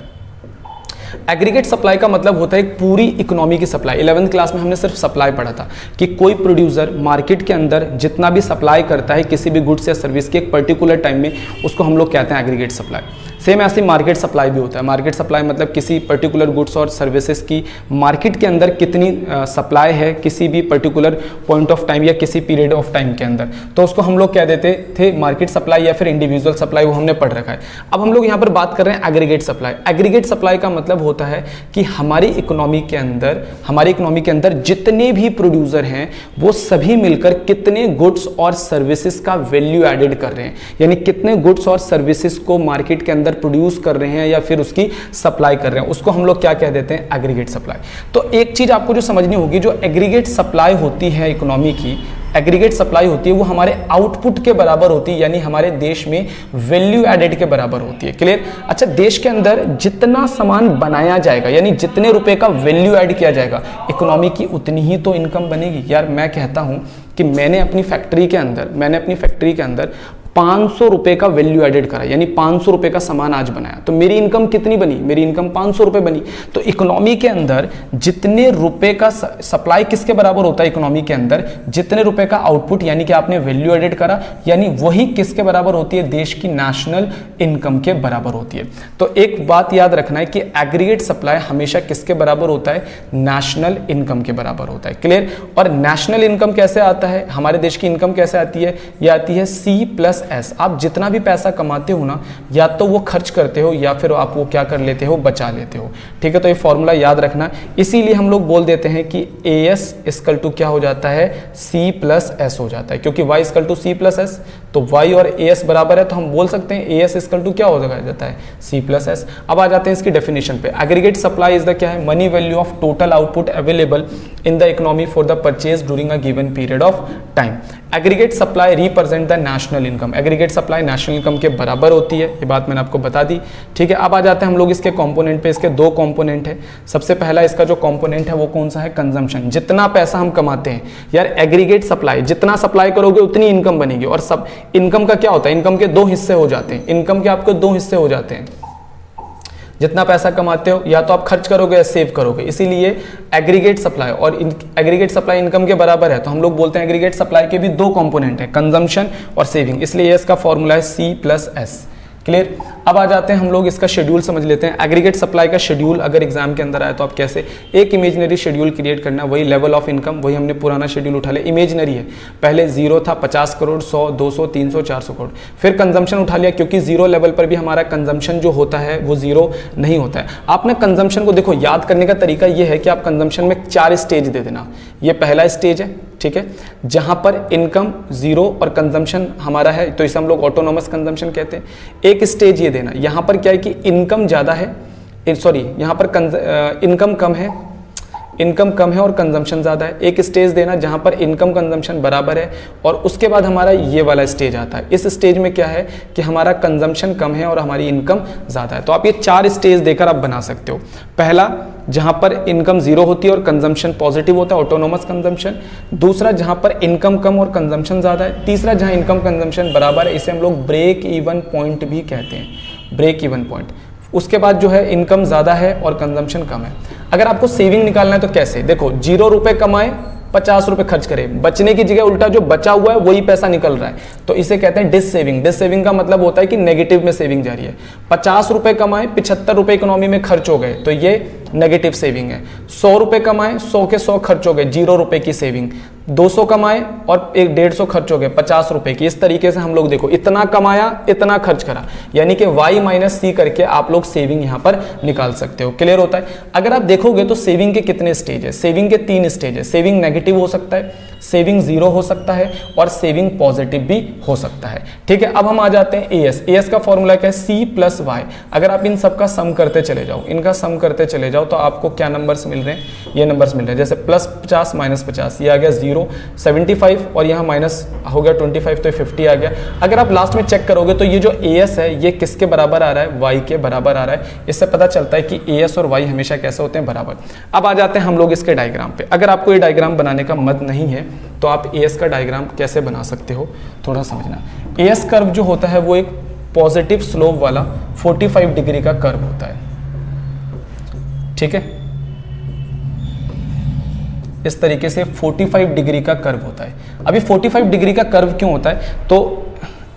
एग्रीगेट सप्लाई का मतलब होता है एक पूरी इकोनॉमी की सप्लाई। 11वीं क्लास में हमने सिर्फ सप्लाई पढ़ा था कि कोई प्रोड्यूसर मार्केट के अंदर जितना भी सप्लाई करता है किसी भी गुड्स या सर्विस के एक पर्टिकुलर टाइम में, उसको हम लोग कहते हैं एग्रीगेट सप्लाई। सेम ऐसे मार्केट सप्लाई भी होता है। मार्केट सप्लाई मतलब किसी पर्टिकुलर गुड्स और सर्विसेज की मार्केट के अंदर कितनी सप्लाई है किसी भी पर्टिकुलर पॉइंट ऑफ टाइम या किसी पीरियड ऑफ टाइम के अंदर, तो उसको हम लोग कह देते थे मार्केट सप्लाई या फिर इंडिविजुअल सप्लाई, वो हमने पढ़ रखा है। अब हम लोग यहाँ पर बात कर रहे हैं एग्रीगेट सप्लाई। एग्रीगेट सप्लाई का मतलब होता है कि हमारी इकोनॉमी के अंदर जितने भी प्रोड्यूसर हैं वो सभी मिलकर कितने गुड्स और सर्विसेज का वैल्यू एडेड कर रहे हैं, यानी कितने गुड्स और सर्विसेज को मार्केट के अंदर प्रोड्यूस कर रहे हैं या फिर उसकी सप्लाई कर रहे हैं, उसको हम लोग क्या कह देते हैं, एग्रीगेट सप्लाई। तो एक चीज आपको जो समझनी होगी, जो एग्रीगेट सप्लाई होती है इकोनॉमी की, एग्रीगेट सप्लाई होती है वो हमारे आउटपुट के बराबर होती है, यानी हमारे देश में वैल्यू एडेड के बराबर होती है। क्लियर? अच्छा, देश के अंदर जितना सामान बनाया जाएगा यानी जितने रुपए का वैल्यू ऐड किया जाएगा इकोनॉमी की, उतनी ही तो इनकम बनेगी। यार मैं कहता हूं कि मैंने अपनी फैक्ट्री के अंदर 500 रुपए का वैल्यू एडेड करा, यानी 500 रुपए का सामान आज बनाया, तो मेरी इनकम कितनी बनी, मेरी इनकम 500 रुपए बनी। तो इकोनॉमी के अंदर जितने रुपए का सप्लाई किसके बराबर होता है, इकोनॉमी के अंदर जितने रुपए का आउटपुट यानी कि आपने वैल्यू एडेड करा, यानी वही किसके बराबर होती है, देश की नेशनल इनकम के बराबर होती है। तो एक बात याद रखना है कि एग्रीगेट सप्लाई हमेशा किसके बराबर होता है, नेशनल इनकम के बराबर होता है। क्लियर? और नेशनल इनकम कैसे आता है, हमारे देश की इनकम कैसे आती है, यह आती है C+S। आप जितना भी पैसा कमाते हो ना, या तो वो खर्च करते हो या फिर आप वो क्या कर लेते हो, बचा लेते हो। ठीक है, तो ये फॉर्मूला याद रखना। इसीलिए हम लोग बोल देते हैं कि AS इक्वल टू क्या हो जाता है, C+S हो जाता है, क्योंकि Y इक्वल टू C+S, तो Y और AS बराबर है, तो हम बोल सकते हैं AS इक्वल टू क्या हो जाता है, C+S। अब आ जाते हैं इसकी डेफिनेशन पे। एग्रीगेट सप्लाई इज द क्या है, money value of total output available in the economy for the purchase during a given period of time. Aggregate supply represent the national income. Aggregate supply national income के बराबर होती है, ये बात मैंने आपको बता दी। ठीक है, अब आ जाते हैं हम लोग इसके कंपोनेंट पे। इसके दो कंपोनेंट है। सबसे पहला इसका जो कंपोनेंट है वो कौन सा है, कंजम्पशन। जितना पैसा हम कमाते हैं, यार एग्रीगेट सप्लाई, जितना सप्लाई करोगे उतनी इनकम बनेगी। और सब इनकम का क्या होता है, इनकम के दो हिस्से हो जाते हैं। इनकम के आपको दो हिस्से हो जाते हैं, जितना पैसा कमाते हो या तो आप खर्च करोगे या सेव करोगे, इसीलिए एग्रीगेट सप्लाई और एग्रीगेट सप्लाई इनकम के बराबर है। तो हम लोग बोलते हैं एग्रीगेट सप्लाई के भी दो कंपोनेंट है, कंजम्पशन और सेविंग, इसलिए इसका फॉर्मूला है C+S। क्लियर? अब आ जाते हैं हम लोग इसका शेड्यूल समझ लेते हैं। एग्रीगेट सप्लाई का शेड्यूल अगर एग्जाम के अंदर आए तो आप कैसे, एक इमेजिनरी शेड्यूल क्रिएट करना, वही लेवल ऑफ इनकम, वही हमने पुराना शेड्यूल उठा लिया, इमेजिनरी है। पहले 0 था, 50 करोड़, 100, 200, 300, 400 करोड़। फिर कंजम्पशन उठा लिया, क्योंकि जीरो लेवल पर भी हमारा कंजम्पशन जो होता है वो जीरो नहीं होता है। आपने कंजम्पशन को देखो, याद करने का तरीका ये है कि आप कंजम्पशन में 4 स्टेज दे देना। ये पहला स्टेज है, ठीक है, जहां पर इनकम जीरो और कंजम्पशन हमारा है, तो इसे हम लोग ऑटोनोमस कंजम्पशन कहते हैं। एक स्टेज ये देना, यहां पर क्या है कि इनकम ज्यादा है, सॉरी यहां पर इनकम कम है और कंजम्पशन ज्यादा है। एक स्टेज देना जहां पर इनकम कंजम्पशन बराबर है, और उसके बाद हमारा ये वाला स्टेज आता है। इस स्टेज में क्या है कि हमारा कंजम्पशन कम है और हमारी इनकम ज्यादा है। तो आप ये 4 स्टेज देकर आप बना सकते हो। पहला, जहां पर इनकम जीरो होती है और कंजम्पशन पॉजिटिव होता है, ऑटोनोमस कंजम्पशन। दूसरा, जहां पर इनकम कम और कंजम्पशन ज्यादा है। तीसरा, जहां इनकम कंजम्पशन बराबर है, इसे हम लोग ब्रेक इवन पॉइंट भी कहते हैं, ब्रेक इवन पॉइंट। उसके बाद जो है इनकम ज्यादा है और कंजम्पशन कम है। अगर आपको सेविंग निकालना है तो कैसे, देखो 0 रुपए कमाए, 50 रुपए खर्च करे, बचने की जगह उल्टा जो बचा हुआ है वही पैसा निकल रहा है, तो इसे कहते हैं डिस सेविंग। डिस सेविंग का मतलब होता है कि नेगेटिव में सेविंग जा रही है। 50 रुपए कमाए, 75 रुपए इकोनॉमी में खर्च हो गए, तो ये नेगेटिव सेविंग है। 100 रुपए कमाए, 100 के 100 खर्च हो गए, 0 रुपए की सेविंग। 200 कमाए और 150 खर्च हो गए, 50 रुपए की। इस तरीके से हम लोग देखो, इतना कमाया इतना खर्च करा, यानी कि Y - C करके आप लोग सेविंग यहां पर निकाल सकते हो। क्लियर होता है? अगर आप देखोगे तो सेविंग के कितने स्टेज है, सेविंग के 3 स्टेज है। सेविंग नेगेटिव हो सकता है, सेविंग जीरो हो सकता है और सेविंग पॉजिटिव भी हो सकता है। ठीक है, अब हम आ जाते हैं AS। AS का फॉर्मूला क्या है, C+Y। अगर आप इन सब का सम करते चले जाओ, इनका सम करते चले जाओ, तो आपको क्या नंबर्स मिल रहे हैं, ये नंबर्स मिल रहे हैं। जैसे +50 - 50, ये आ गया 0, 75 और यहाँ माइनस हो गया 25, तो 50 आ गया। अगर आप लास्ट में चेक करोगे तो ये जो AS है ये किसके बराबर आ रहा है, Y के बराबर आ रहा है। इससे पता चलता है कि AS और Y हमेशा कैसे होते हैं, बराबर। अब आ जाते हैं हम लोग इसके डायग्राम पे। अगर आपको ये डायग्राम बनाने का मत नहीं है तो आप AS का डायग्राम कैसे बना सकते हो, थोड़ा समझना। AS कर्व जो होता है वो एक पॉजिटिव स्लोप वाला 45 डिग्री का कर्व होता है। ठीक है, इस तरीके से 45 डिग्री का कर्व होता है। अभी 45 डिग्री का कर्व क्यों होता है, तो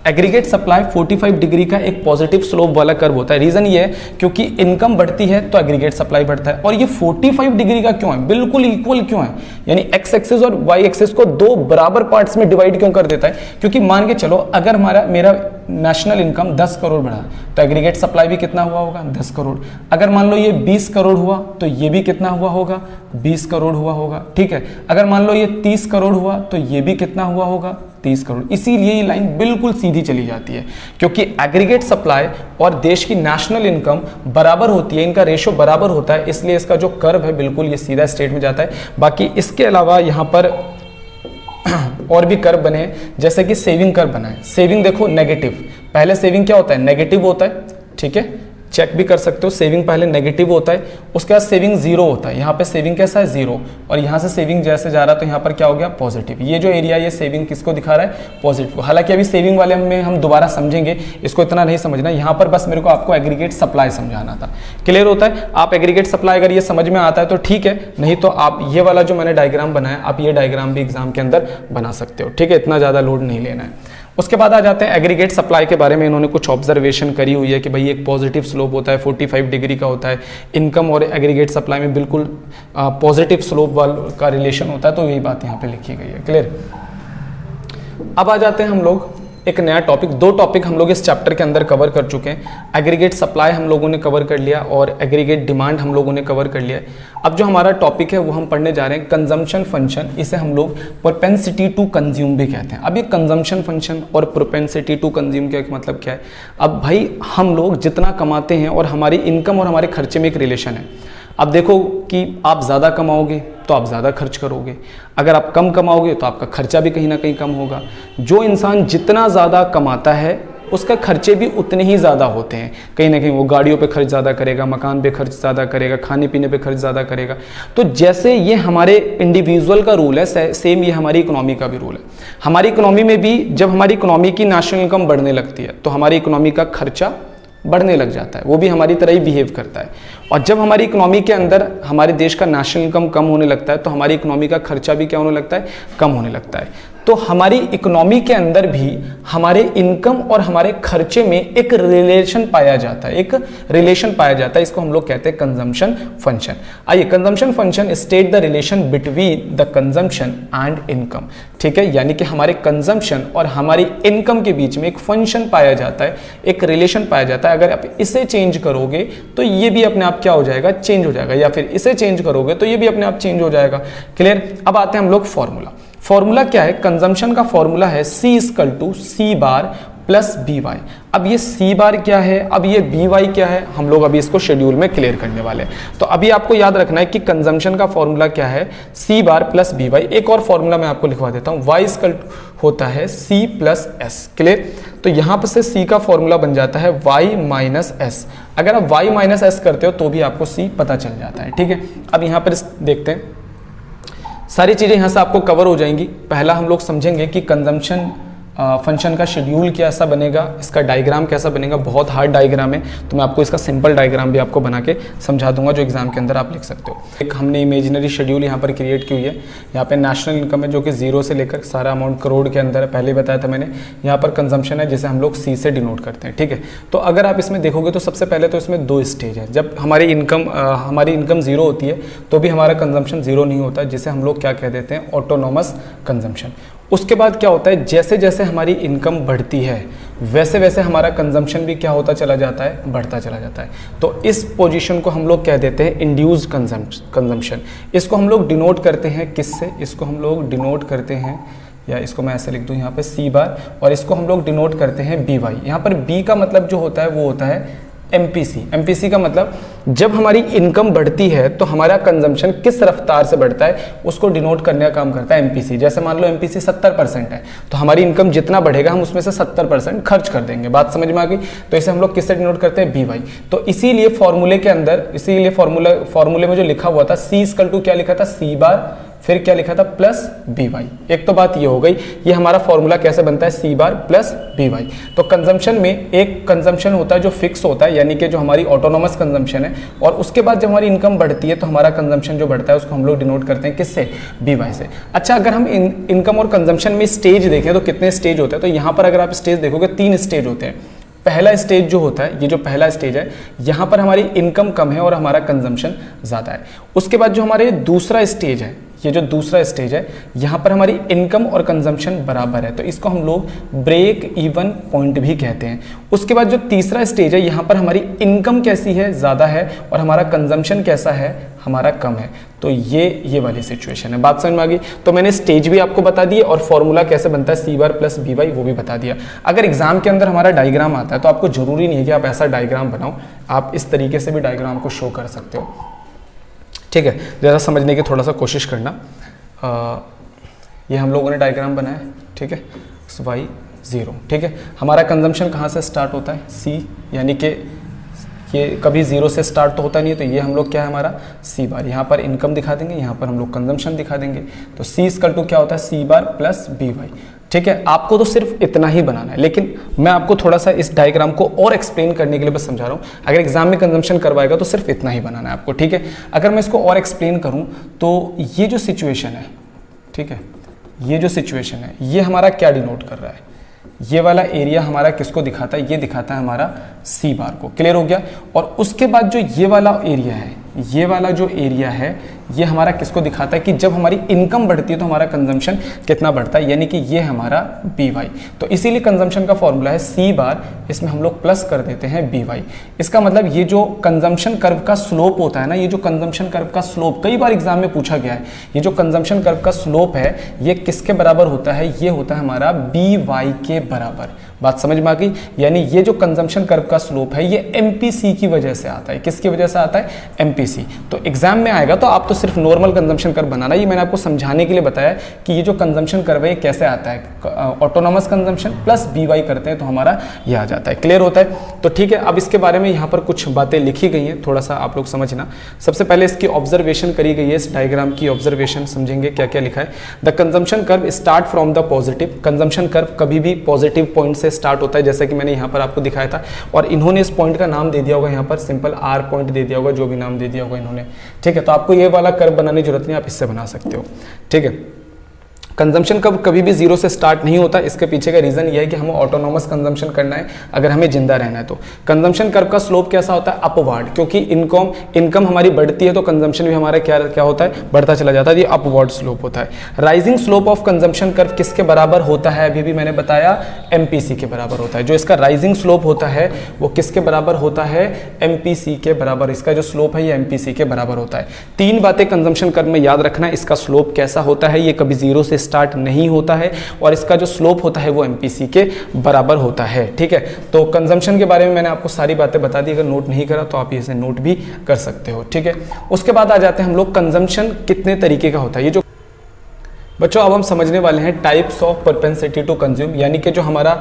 एग्रीगेट सप्लाई 45 डिग्री का एक पॉजिटिव स्लोप वाला कर्व होता है। रीजन ये है क्योंकि इनकम बढ़ती है तो एग्रीगेट सप्लाई बढ़ता है। और ये 45 डिग्री का क्यों है, बिल्कुल इक्वल क्यों है, यानी एक्स एक्सिस और वाई एक्सिस को दो बराबर पार्ट्स में डिवाइड क्यों कर देता है, क्योंकि मान के चलो अगर मेरा नेशनल इनकम 10 करोड़ बढ़ा तो एग्रीगेट सप्लाई भी कितना हुआ होगा, 10 करोड़। अगर मान लो ये 20 करोड़ हुआ तो ये भी कितना हुआ होगा, 20 करोड़ हुआ होगा, ठीक है। अगर मान लो ये 30 करोड़ हुआ तो ये भी कितना हुआ होगा, 30 करोड़। इसीलिए ये लाइन बिल्कुल सीधी चली जाती है, क्योंकि एग्रीगेट सप्लाई और देश की नेशनल इनकम बराबर होती है, इनका रेशो बराबर होता है, इसलिए इसका जो कर्व है बिल्कुल ये सीधा स्ट्रेट में जाता है। बाकी इसके अलावा यहाँ पर और भी कर्व बने, जैसे कि सेविंग कर्व बना है। सेविंग देखो नेगेटिव, पहले सेविंग क्या होता है, नेगेटिव होता है, ठीक है, चेक भी कर सकते हो। सेविंग पहले नेगेटिव होता है, उसके बाद सेविंग जीरो होता है। यहाँ पे सेविंग कैसा है, जीरो, और यहाँ से सेविंग जैसे जा रहा है तो यहाँ पर क्या हो गया, पॉजिटिव। ये जो एरिया ये सेविंग किसको दिखा रहा है, पॉजिटिव। हालांकि अभी सेविंग वाले में हम दोबारा समझेंगे, इसको इतना नहीं समझना, यहाँ पर बस मेरे को आपको एग्रीगेट सप्लाई समझाना था। क्लियर होता है, आप एग्रीगेट सप्लाई अगर ये समझ में आता है तो ठीक है, नहीं तो आप ये वाला जो मैंने डायग्राम बनाया, आप ये डायग्राम भी एग्जाम के अंदर बना सकते हो, ठीक है, इतना ज़्यादा लोड नहीं लेना है। उसके बाद आ जाते हैं एग्रीगेट सप्लाई के बारे में। इन्होंने कुछ ऑब्जर्वेशन करी हुई है कि भाई एक पॉजिटिव स्लोप होता है, 45 डिग्री का होता है, इनकम और एग्रीगेट सप्लाई में बिल्कुल पॉजिटिव स्लोप वाला का रिलेशन होता है, तो यही बात यहाँ पे लिखी गई है। क्लियर। अब आ जाते हैं हम लोग एक नया टॉपिक, दो टॉपिक हम लोग इस चैप्टर के अंदर कवर कर चुके हैं। एग्रीगेट सप्लाई हम लोगों ने कवर कर लिया और एग्रीगेट डिमांड हम लोगों ने कवर कर लिया है। अब जो हमारा टॉपिक है वो हम पढ़ने जा रहे हैं कंजम्पशन फंक्शन, इसे हम लोग प्रोपेंसिटी टू कंज्यूम भी कहते हैं। अब ये कंजम्पशन फंक्शन और प्रोपेंसिटी टू कंज्यूम का मतलब क्या है, अब भाई हम लोग जितना कमाते हैं और हमारी इनकम और हमारे खर्चे में एक रिलेशन है। अब देखो कि आप ज़्यादा कमाओगे तो आप ज़्यादा खर्च करोगे, अगर आप कम कमाओगे तो आपका खर्चा भी कहीं ना कहीं कम होगा। जो इंसान जितना ज़्यादा कमाता है उसका खर्चे भी उतने ही ज़्यादा होते हैं, कहीं ना कहीं वो गाड़ियों पे खर्च ज़्यादा करेगा, मकान पे खर्च ज़्यादा करेगा, खाने पीने पे खर्च ज़्यादा करेगा। तो जैसे ये हमारे इंडिविजुअल का रूल है, सेम ये हमारी इकोनॉमी का भी रूल है। हमारी इकोनॉमी में भी जब हमारी इकोनॉमी की नेशनल इनकम बढ़ने लगती है तो हमारी इकोनॉमी का खर्चा बढ़ने लग जाता है, वो भी हमारी तरह ही बिहेव करता है। और जब हमारी इकोनॉमी के अंदर हमारे देश का नेशनल इनकम कम होने लगता है तो हमारी इकोनॉमी का खर्चा भी क्या होने लगता है, कम होने लगता है। तो हमारी इकोनॉमी के अंदर भी हमारे इनकम और हमारे खर्चे में एक रिलेशन पाया जाता है, एक रिलेशन पाया जाता है, इसको हम लोग कहते हैं कंजम्पशन फंक्शन। आइए, consumption function state the relation between the consumption and income, ठीक है, यानी कि हमारे कंजम्पशन और हमारी इनकम के बीच में एक फंक्शन पाया जाता है, एक रिलेशन पाया जाता है। अगर आप इसे चेंज करोगे तो ये भी अपने आप क्या हो जाएगा, चेंज हो जाएगा, या फिर इसे चेंज करोगे तो ये भी अपने आप चेंज हो जाएगा। क्लियर। अब आते हैं हम लोग फॉर्मूला। फॉर्मूला क्या है, कंजम्पशन का फॉर्मूला है C बार प्लस BY। अब ये C बार क्या है, अब ये BY क्या है, हम लोग अभी इसको शेड्यूल में क्लियर करने वाले हैं। तो अभी आपको याद रखना है कि कंजम्पशन का फॉर्मूला क्या है, C बार प्लस BY। एक और फॉर्मूला मैं आपको लिखवा देता हूँ, Y होता है C प्लस S। क्लियर। तो यहाँ पर से C का फॉर्मूला बन जाता है Y माइनस S। अगर आप Y माइनस S करते हो तो भी आपको C पता चल जाता है, ठीक है। अब यहाँ पर देखते हैं, सारी चीज़ें यहाँ से आपको कवर हो जाएंगी। पहला हम लोग समझेंगे कि कंजम्पशन फंक्शन का शेड्यूल कैसा बनेगा, इसका डायग्राम कैसा बनेगा। बहुत हार्ड डायग्राम है तो मैं आपको इसका सिंपल डायग्राम भी आपको बना के समझा दूंगा जो एग्जाम के अंदर आप लिख सकते हो। एक हमने इमेजिनरी शेड्यूल यहाँ पर क्रिएट की हुई है। यहाँ पे नेशनल इनकम है जो कि 0 से लेकर सारा अमाउंट करोड़ के अंदर है, पहले बताया था मैंने। यहाँ पर कंजम्पशन है जिसे हम लोग C से डिनोट करते हैं, ठीक है। तो अगर आप इसमें देखोगे तो सबसे पहले तो इसमें 2 स्टेज है। जब हमारी इनकम 0 होती है तो भी हमारा कंजम्पशन 0 नहीं होता, जिसे हम लोग क्या कह देते हैं, ऑटोनोमस कंजम्पशन। उसके बाद क्या होता है, जैसे जैसे हमारी इनकम बढ़ती है वैसे वैसे हमारा कंजम्पशन भी क्या होता चला जाता है, बढ़ता चला जाता है। तो इस पोजीशन को हम लोग कह देते हैं इंड्यूस्ड कंजम्पशन। इसको हम लोग डिनोट करते हैं किससे, इसको हम लोग डिनोट करते हैं, या इसको मैं ऐसे लिख दूं यहाँ पे C बार, और इसको हम लोग डिनोट करते हैं BY। यहाँ पर B का मतलब जो होता है वो होता है MPC का मतलब जब हमारी इनकम बढ़ती है तो हमारा कंजम्पशन किस रफ्तार से बढ़ता है उसको डिनोट करने का काम करता है MPC। जैसे मान लो MPC 70% है तो हमारी इनकम जितना बढ़ेगा हम उसमें से 70% खर्च कर देंगे। बात समझ में आ गई। तो इसे हम लोग किससे डिनोट करते हैं, BY। तो इसीलिए फॉर्मूले के अंदर, इसीलिए फॉर्मूले में जो लिखा हुआ था C इक्वल टू क्या लिखा था, C बार फिर क्या लिखा था प्लस बी वाई। एक तो बात ये हो गई, ये हमारा फॉर्मूला कैसे बनता है सी बार प्लस बी वाई। तो कंजम्पशन में एक कंजम्पशन होता है जो फिक्स होता है, यानी कि जो हमारी ऑटोनोमस कंजम्पशन है, और उसके बाद जब हमारी इनकम बढ़ती है तो हमारा कंजम्पशन जो बढ़ता है उसको हम लोग डिनोट करते हैं किससे, बी वाई से। अच्छा, अगर हम इनकम और कंजम्पशन में स्टेज देखें तो कितने स्टेज होते हैं, तो यहाँ पर अगर आप स्टेज देखोगे 3 स्टेज होते हैं। पहला स्टेज जो होता है, ये जो पहला स्टेज है, यहाँ पर हमारी इनकम कम है और हमारा कंजम्पशन ज़्यादा है। उसके बाद जो हमारे दूसरा स्टेज है, ये जो दूसरा स्टेज है, यहाँ पर हमारी इनकम और कंजम्पशन बराबर है, तो इसको हम लोग ब्रेक इवन पॉइंट भी कहते हैं। उसके बाद जो तीसरा स्टेज है, यहाँ पर हमारी इनकम कैसी है, ज़्यादा है, और हमारा कंजम्पशन कैसा है, हमारा कम है। तो ये वाली सिचुएशन है। बात समझ में आ गई? तो मैंने स्टेज भी आपको बता दी और फॉर्मूला कैसे बनता है सी बार प्लस बी वाई वो भी बता दिया। अगर एग्जाम के अंदर हमारा डायग्राम आता है तो आपको जरूरी नहीं है कि आप ऐसा डायग्राम बनाओ, आप इस तरीके से भी डायग्राम को शो कर सकते हो। ठीक है, ज़रा समझने की थोड़ा सा कोशिश करना। ये हम लोगों ने डायग्राम बनाया, ठीक है, y 0, ठीक है। हमारा कंजम्पशन कहाँ से स्टार्ट होता है, c, यानी कि ये कभी 0 से स्टार्ट तो होता नहीं है, तो ये हम लोग क्या है हमारा c बार, यहाँ पर इनकम दिखा देंगे, यहाँ पर हम लोग कंजम्पशन दिखा देंगे। तो c इक्वल टू क्या होता है, c बार प्लस बी वाई। ठीक है, आपको तो सिर्फ इतना ही बनाना है, लेकिन मैं आपको थोड़ा सा इस डायग्राम को और एक्सप्लेन करने के लिए बस समझा रहा हूँ। अगर एग्जाम में कंजम्पशन करवाएगा तो सिर्फ इतना ही बनाना है आपको, ठीक है। अगर मैं इसको और एक्सप्लेन करूँ तो ये जो सिचुएशन है, ठीक है, ये जो सिचुएशन है, ये हमारा क्या डिनोट कर रहा है, ये वाला एरिया हमारा किसको दिखाता है, ये दिखाता है हमारा सी बार को। क्लियर हो गया? और उसके बाद जो ये वाला एरिया है, ये वाला जो एरिया है, ये हमारा किसको दिखाता है कि जब हमारी इनकम बढ़ती है तो हमारा कंजम्पशन कितना बढ़ता है, यानी कि ये हमारा बी वाई। तो इसीलिए कंजम्पशन का फॉर्मूला है सी बार, इसमें हम लोग प्लस कर देते हैं बी वाई। इसका मतलब ये जो कंजम्पशन कर्व का स्लोप होता है ना, ये जो कंजम्पशन कर्व का स्लोप कई बार एग्जाम में पूछा गया है, ये जो कंजम्पशन कर्व का स्लोप है ये किसके बराबर होता है, ये होता है हमारा बी वाई के बराबर। बात समझ में आ गई? यानी ये जो कंजम्पशन कर्व का स्लोप है ये एमपीसी की वजह से आता है। किसकी वजह से आता है? एमपीसी। तो एग्जाम में आएगा तो आप तो सिर्फ नॉर्मल कंजम्पशन कर्व बनाना, ये मैंने आपको समझाने के लिए बताया कि ये जो कंजम्पशन कर्व है ये कैसे आता है। ऑटोनोमस कंजम्पशन प्लस बीवाई करते हैं तो हमारा ये आ जाता है। क्लियर होता है? तो ठीक है, अब इसके बारे में यहाँ पर कुछ बातें लिखी गई हैं, थोड़ा सा आप लोग समझना। सबसे पहले इसकी ऑब्जर्वेशन करी गई है, इस डायग्राम की ऑब्जर्वेशन समझेंगे क्या क्या लिखा है। The consumption curve start from the positive. Consumption curve कभी भी पॉजिटिव पॉइंट से स्टार्ट होता है, जैसे कि मैंने यहाँ पर आपको दिखाया था, और इन्होंने इस पॉइंट का नाम दे दिया होगा, यहाँ पर सिंपल आर पॉइंट दे दिया होगा, जो भी नाम दे दिया होगा इन्होंने। ठीक है, तो आपको ये वाला कर्व बनाने की जरूरत नहीं, आप इससे बना सकते हो। ठीक है, कंजम्पशन कर्व कभी भी जीरो से स्टार्ट नहीं होता। इसके पीछे का रीजन ये है कि हमें ऑटोनोमस कंजम्पशन करना है अगर हमें जिंदा रहना है तो। कंजम्पशन कर्व का स्लोप कैसा होता है? अपवर्ड, क्योंकि इनकम हमारी बढ़ती है तो कंजम्पशन भी हमारा क्या होता है? बढ़ता चला जाता है, ये अपवर्ड स्लोप होता है। Rising slope of consumption curve किसके बराबर होता है? अभी भी मैंने बताया एमपीसी के बराबर होता है। जो इसका राइजिंग स्लोप होता है वो किसके बराबर होता है? एमपीसी के बराबर। इसका जो स्लोप है ये एमपीसी के बराबर होता है। तीन बातें कंजम्पशन कर्व में याद रखना है। इसका स्लोप कैसा होता है? ये कभी जीरो से स्टार्ट नहीं होता है, और इसका जो स्लोप होता है वो एमपीसी के बराबर होता है। ठीक है, तो कंजम्पशन के बारे में मैंने आपको सारी बातें बता दी। अगर नोट नहीं करा तो आप इसे नोट भी कर सकते हो। ठीक है, उसके बाद आ जाते हैं हम लोग कंजम्पशन कितने तरीके का होता है। ये जो बच्चों अब हम समझने वाले हैं types of propensity to consume, यानी कि जो हमारा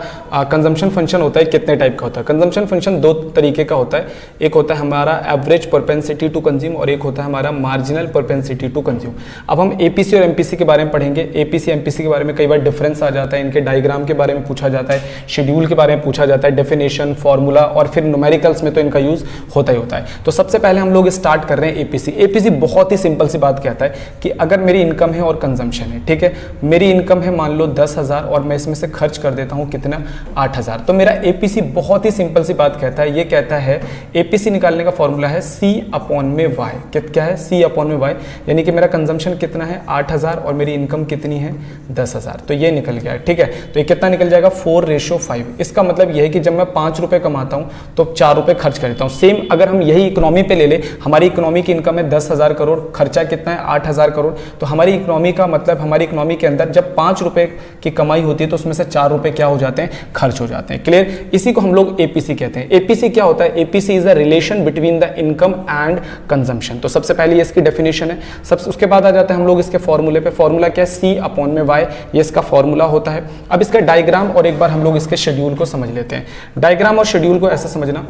कंजम्पशन फंक्शन होता है कितने टाइप का होता है। कंजम्पशन फंक्शन दो तरीके का होता है, एक होता है हमारा एवरेज प्रोपेंसिटी टू कंज्यूम और एक होता है हमारा मार्जिनल प्रोपेंसिटी टू कंज्यूम। अब हम एपीसी और एमपीसी के बारे में पढ़ेंगे। एपीसी एमपीसी के बारे में कई बार डिफरेंस आ जाता है, इनके डायग्राम के बारे में पूछा जाता है, शेड्यूल के बारे में पूछा जाता है, डेफिनेशन, फॉर्मूला, और फिर न्यूमेरिकल्स में तो इनका यूज होता ही होता है। तो सबसे पहले हम लोग स्टार्ट कर रहे हैं एपीसी। एपीसी बहुत ही सिंपल सी बात कहता है कि अगर मेरी इनकम है और कंजम्पशन है, ठीक है, मेरी इनकम है मान लो 10,000 और मैं इसमें से खर्च कर देता हूं कितना? 8,000। तो मेरा एपीसी बहुत ही सिंपल सी बात कहता है, ये कहता है एपीसी निकालने का फॉर्मूला है C अपॉन में Y। क्या है? C अपॉन में Y, यानी कि मेरा कंजम्पशन कितना है? 8,000 और मेरी इनकम कितनी है? 10,000। तो ये निकल गया। ठीक है, तो ये कितना निकल जाएगा? 4:5। इसका मतलब ये है कि जब मैं 5 रुपए कमाता हूं तो 4 रुपए खर्च कर देता हूं। सेम अगर हम यही इकोनॉमी पे ले ले, हमारी इकोनॉमी की इनकम है 10,000 करोड़, खर्चा कितना है? 8,000 करोड़। तो हमारी इकोनॉमी का मतलब हमारी इकोनॉमी के अंदर जब 5 रुपए की कमाई होती है तो उसमें से 4 रुपए क्या हो जाते हैं? खर्च हो जाते हैं। क्लियर? इसी को हम लोग एपीसी कहते हैं। एपीसी क्या होता है? APC is the relation between the income and consumption. तो सबसे पहले ये इसकी डेफिनेशन है। उसके बाद आ जाते हैं हम लोग इसके फॉर्मूले पे। फॉर्मूला क्या है? C अपॉन में Y, ये इसका फॉर्मूला होता है। अब इसका डायग्राम और एक बार हम लोग इसके शेड्यूल को समझ लेते हैं। डायग्राम और शेड्यूल को ऐसे समझना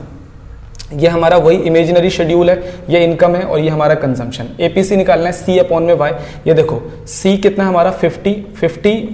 ये हमारा वही इमेजिनरी शेड्यूल है, ये इनकम है और ये हमारा कंजम्पशन। एपीसी निकालना है सी अपॉन में वाई। ये देखो सी कितना हमारा 50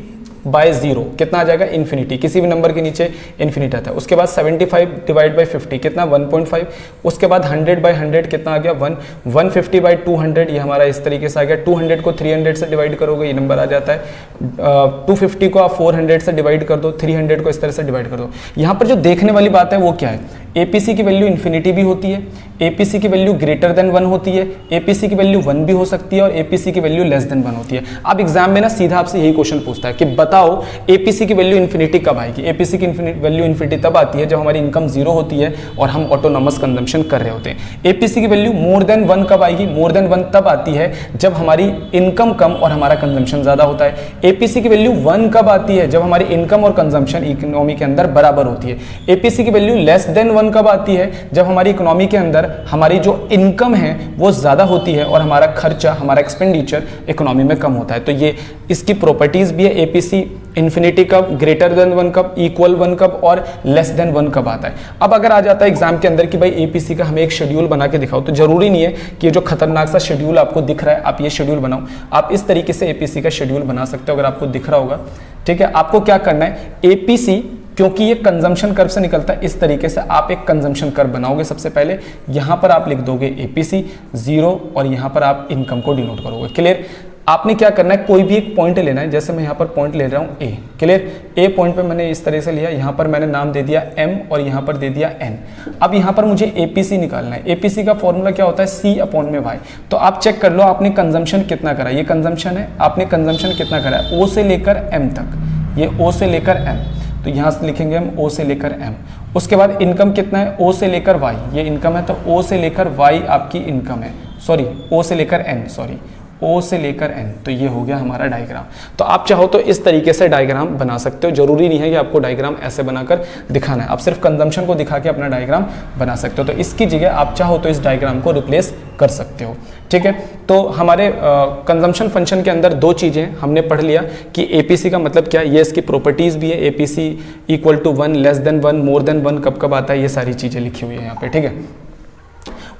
बाय 0 कितना आ जाएगा इन्फिनिटी, किसी भी नंबर के नीचे इन्फिनिटी आता है। उसके बाद 75 डिवाइड बाय 50 कितना 1.5। उसके बाद 100 बाय 100 कितना आ गया 1। 150 बाय 200 ये हमारा इस तरीके से आ गया। 200 को 300 से डिवाइड करोगे ये नंबर आ जाता है। 250 को आप 400 से डिवाइड कर दो, 300 को इस तरह से डिवाइड कर दो। यहाँ पर जो देखने वाली बात है वो क्या है, एपीसी की वैल्यू इन्फिनिटी भी होती है, एपीसी की वैल्यू ग्रेटर देन 1 होती है, एपीसी की वैल्यू 1 भी हो सकती है और एपीसी की वैल्यू लेस देन 1 होती है। अब एग्जाम में ना सीधा आपसे यही क्वेश्चन पूछता है कि बताओ एपीसी की वैल्यू इन्फिनिटी कब आएगी। एपीसी की वैल्यू इन्फिनिटी तब आती है जब हमारी इनकम 0 होती है और हम ऑटोनॉमस कंजम्पशन कर रहे होते हैं। एपीसी की वैल्यू मोर देन 1 कब आएगी, मोर देन 1 तब आती है जब हमारी इनकम कम और हमारा कंजम्पशन ज्यादा होता है। एपीसी की वैल्यू 1 कब आती है, जब हमारी इनकम और कंजम्पशन इकोनॉमी के अंदर बराबर होती है। एपीसी की वैल्यू लेस देन 1 कब आती है, जब हमारी इकोनॉमी के अंदर हमारी जो इनकम है वो ज्यादा होती है और हमारा खर्चा, हमारा एक्सपेंडिचर इकोनॉमी में कम होता है। तो ये इसकी प्रॉपर्टीज भी है। एपीसी इन्फिनिटी कब, ग्रेटर देन 1 कब, इक्वल 1 कब और लेस देन 1 कब आता है। अब अगर आ जाता है एग्जाम के अंदर कि भाई एपीसी का हमें एक शेड्यूल बना के दिखाओ, तो जरूरी नहीं है कि ये जो खतरनाक सा शेड्यूल आपको दिख रहा है आप ये शेड्यूल बनाओ। आप इस तरीके से एपीसी का शेड्यूल बना सकते हो अगर आपको दिख रहा होगा। ठीक है, आपको क्या करना है, एपीसी क्योंकि ये कंजम्पशन कर्व से निकलता है, इस तरीके से आप एक कंजम्पशन कर्व बनाओगे। सबसे पहले यहां पर आप लिख दोगे एपीसी 0 और यहां पर आप इनकम को डिनोट करोगे। क्लियर। आपने क्या करना है, कोई भी एक पॉइंट लेना है। जैसे मैं यहाँ पर पॉइंट ले रहा हूँ ए। क्लियर। ए पॉइंट पे मैंने इस तरह से लिया, यहाँ पर मैंने नाम दे दिया एम और यहाँ पर दे दिया एन। अब यहाँ पर मुझे एपीसी निकालना है। एपीसी का फॉर्मूला क्या होता है, सी अपॉन में वाई। तो आप चेक कर लो आपने कंजम्पशन कितना करा, ये कंजम्पशन है, आपने कंजम्पशन कितना करा है, ओ से लेकर एम तक। ये ओ से लेकर एम, तो यहाँ से लिखेंगे हम ओ से लेकर एम। उसके बाद इनकम कितना है, ओ से लेकर वाई, ये इनकम है तो ओ से लेकर वाई आपकी इनकम है, सॉरी ओ से लेकर एन, सॉरी ओ से लेकर एन। तो ये हो गया हमारा डायग्राम। तो आप चाहो तो इस तरीके से डायग्राम बना सकते हो, जरूरी नहीं है कि आपको डायग्राम ऐसे बनाकर दिखाना है, आप सिर्फ कंजम्पशन को दिखा के अपना डायग्राम बना सकते हो। तो इसकी जगह आप चाहो तो इस डायग्राम को रिप्लेस कर सकते हो। ठीक है, तो हमारे कंजम्पशन फंक्शन के अंदर दो चीजें हमने पढ़ लिया कि एपीसी का मतलब क्या है, ये इसकी प्रॉपर्टीज भी है। APC equal to 1, less than 1, more than 1 कब कब आता है, ये सारी चीजें लिखी हुई है यहाँ पे। ठीक है,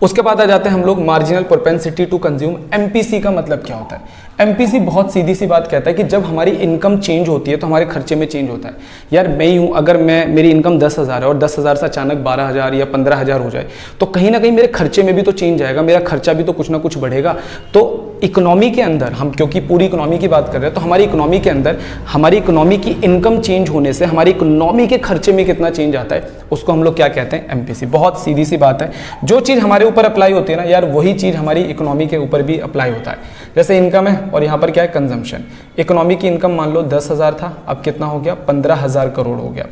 उसके बाद आ जाते हैं हम लोग marginal propensity to consume. MPC का मतलब क्या होता है। एमपीसी बहुत सीधी सी बात कहता है कि जब हमारी इनकम चेंज होती है तो हमारे खर्चे में चेंज होता है। यार मैं ही हूँ, अगर मेरी इनकम 10,000 है और 10,000 से अचानक 12,000 या 15,000 हो जाए तो कहीं ना कहीं मेरे खर्चे में भी तो चेंज आएगा, मेरा खर्चा भी तो कुछ ना कुछ बढ़ेगा। तो इकोनॉमी के अंदर हम, क्योंकि पूरी इकोनॉमी की बात कर रहे हैं, तो हमारी इकोनॉमी के अंदर हमारी इकोनॉमी की इनकम चेंज होने से हमारी इकोनॉमी के खर्चे में कितना चेंज आता है उसको हम लोग क्या कहते हैं, एमपीसी। बहुत सीधी सी बात है, जो चीज़ हमारे ऊपर अप्लाई होती है ना यार, वही चीज़ हमारी इकोनॉमी के ऊपर भी अप्लाई होता है। जैसे इनकम है और यहाँ पर क्या है, कंजम्पशन। इकोनॉमी की इनकम मान लो 10,000 था, अब कितना हो गया, 15,000 करोड़ हो गया।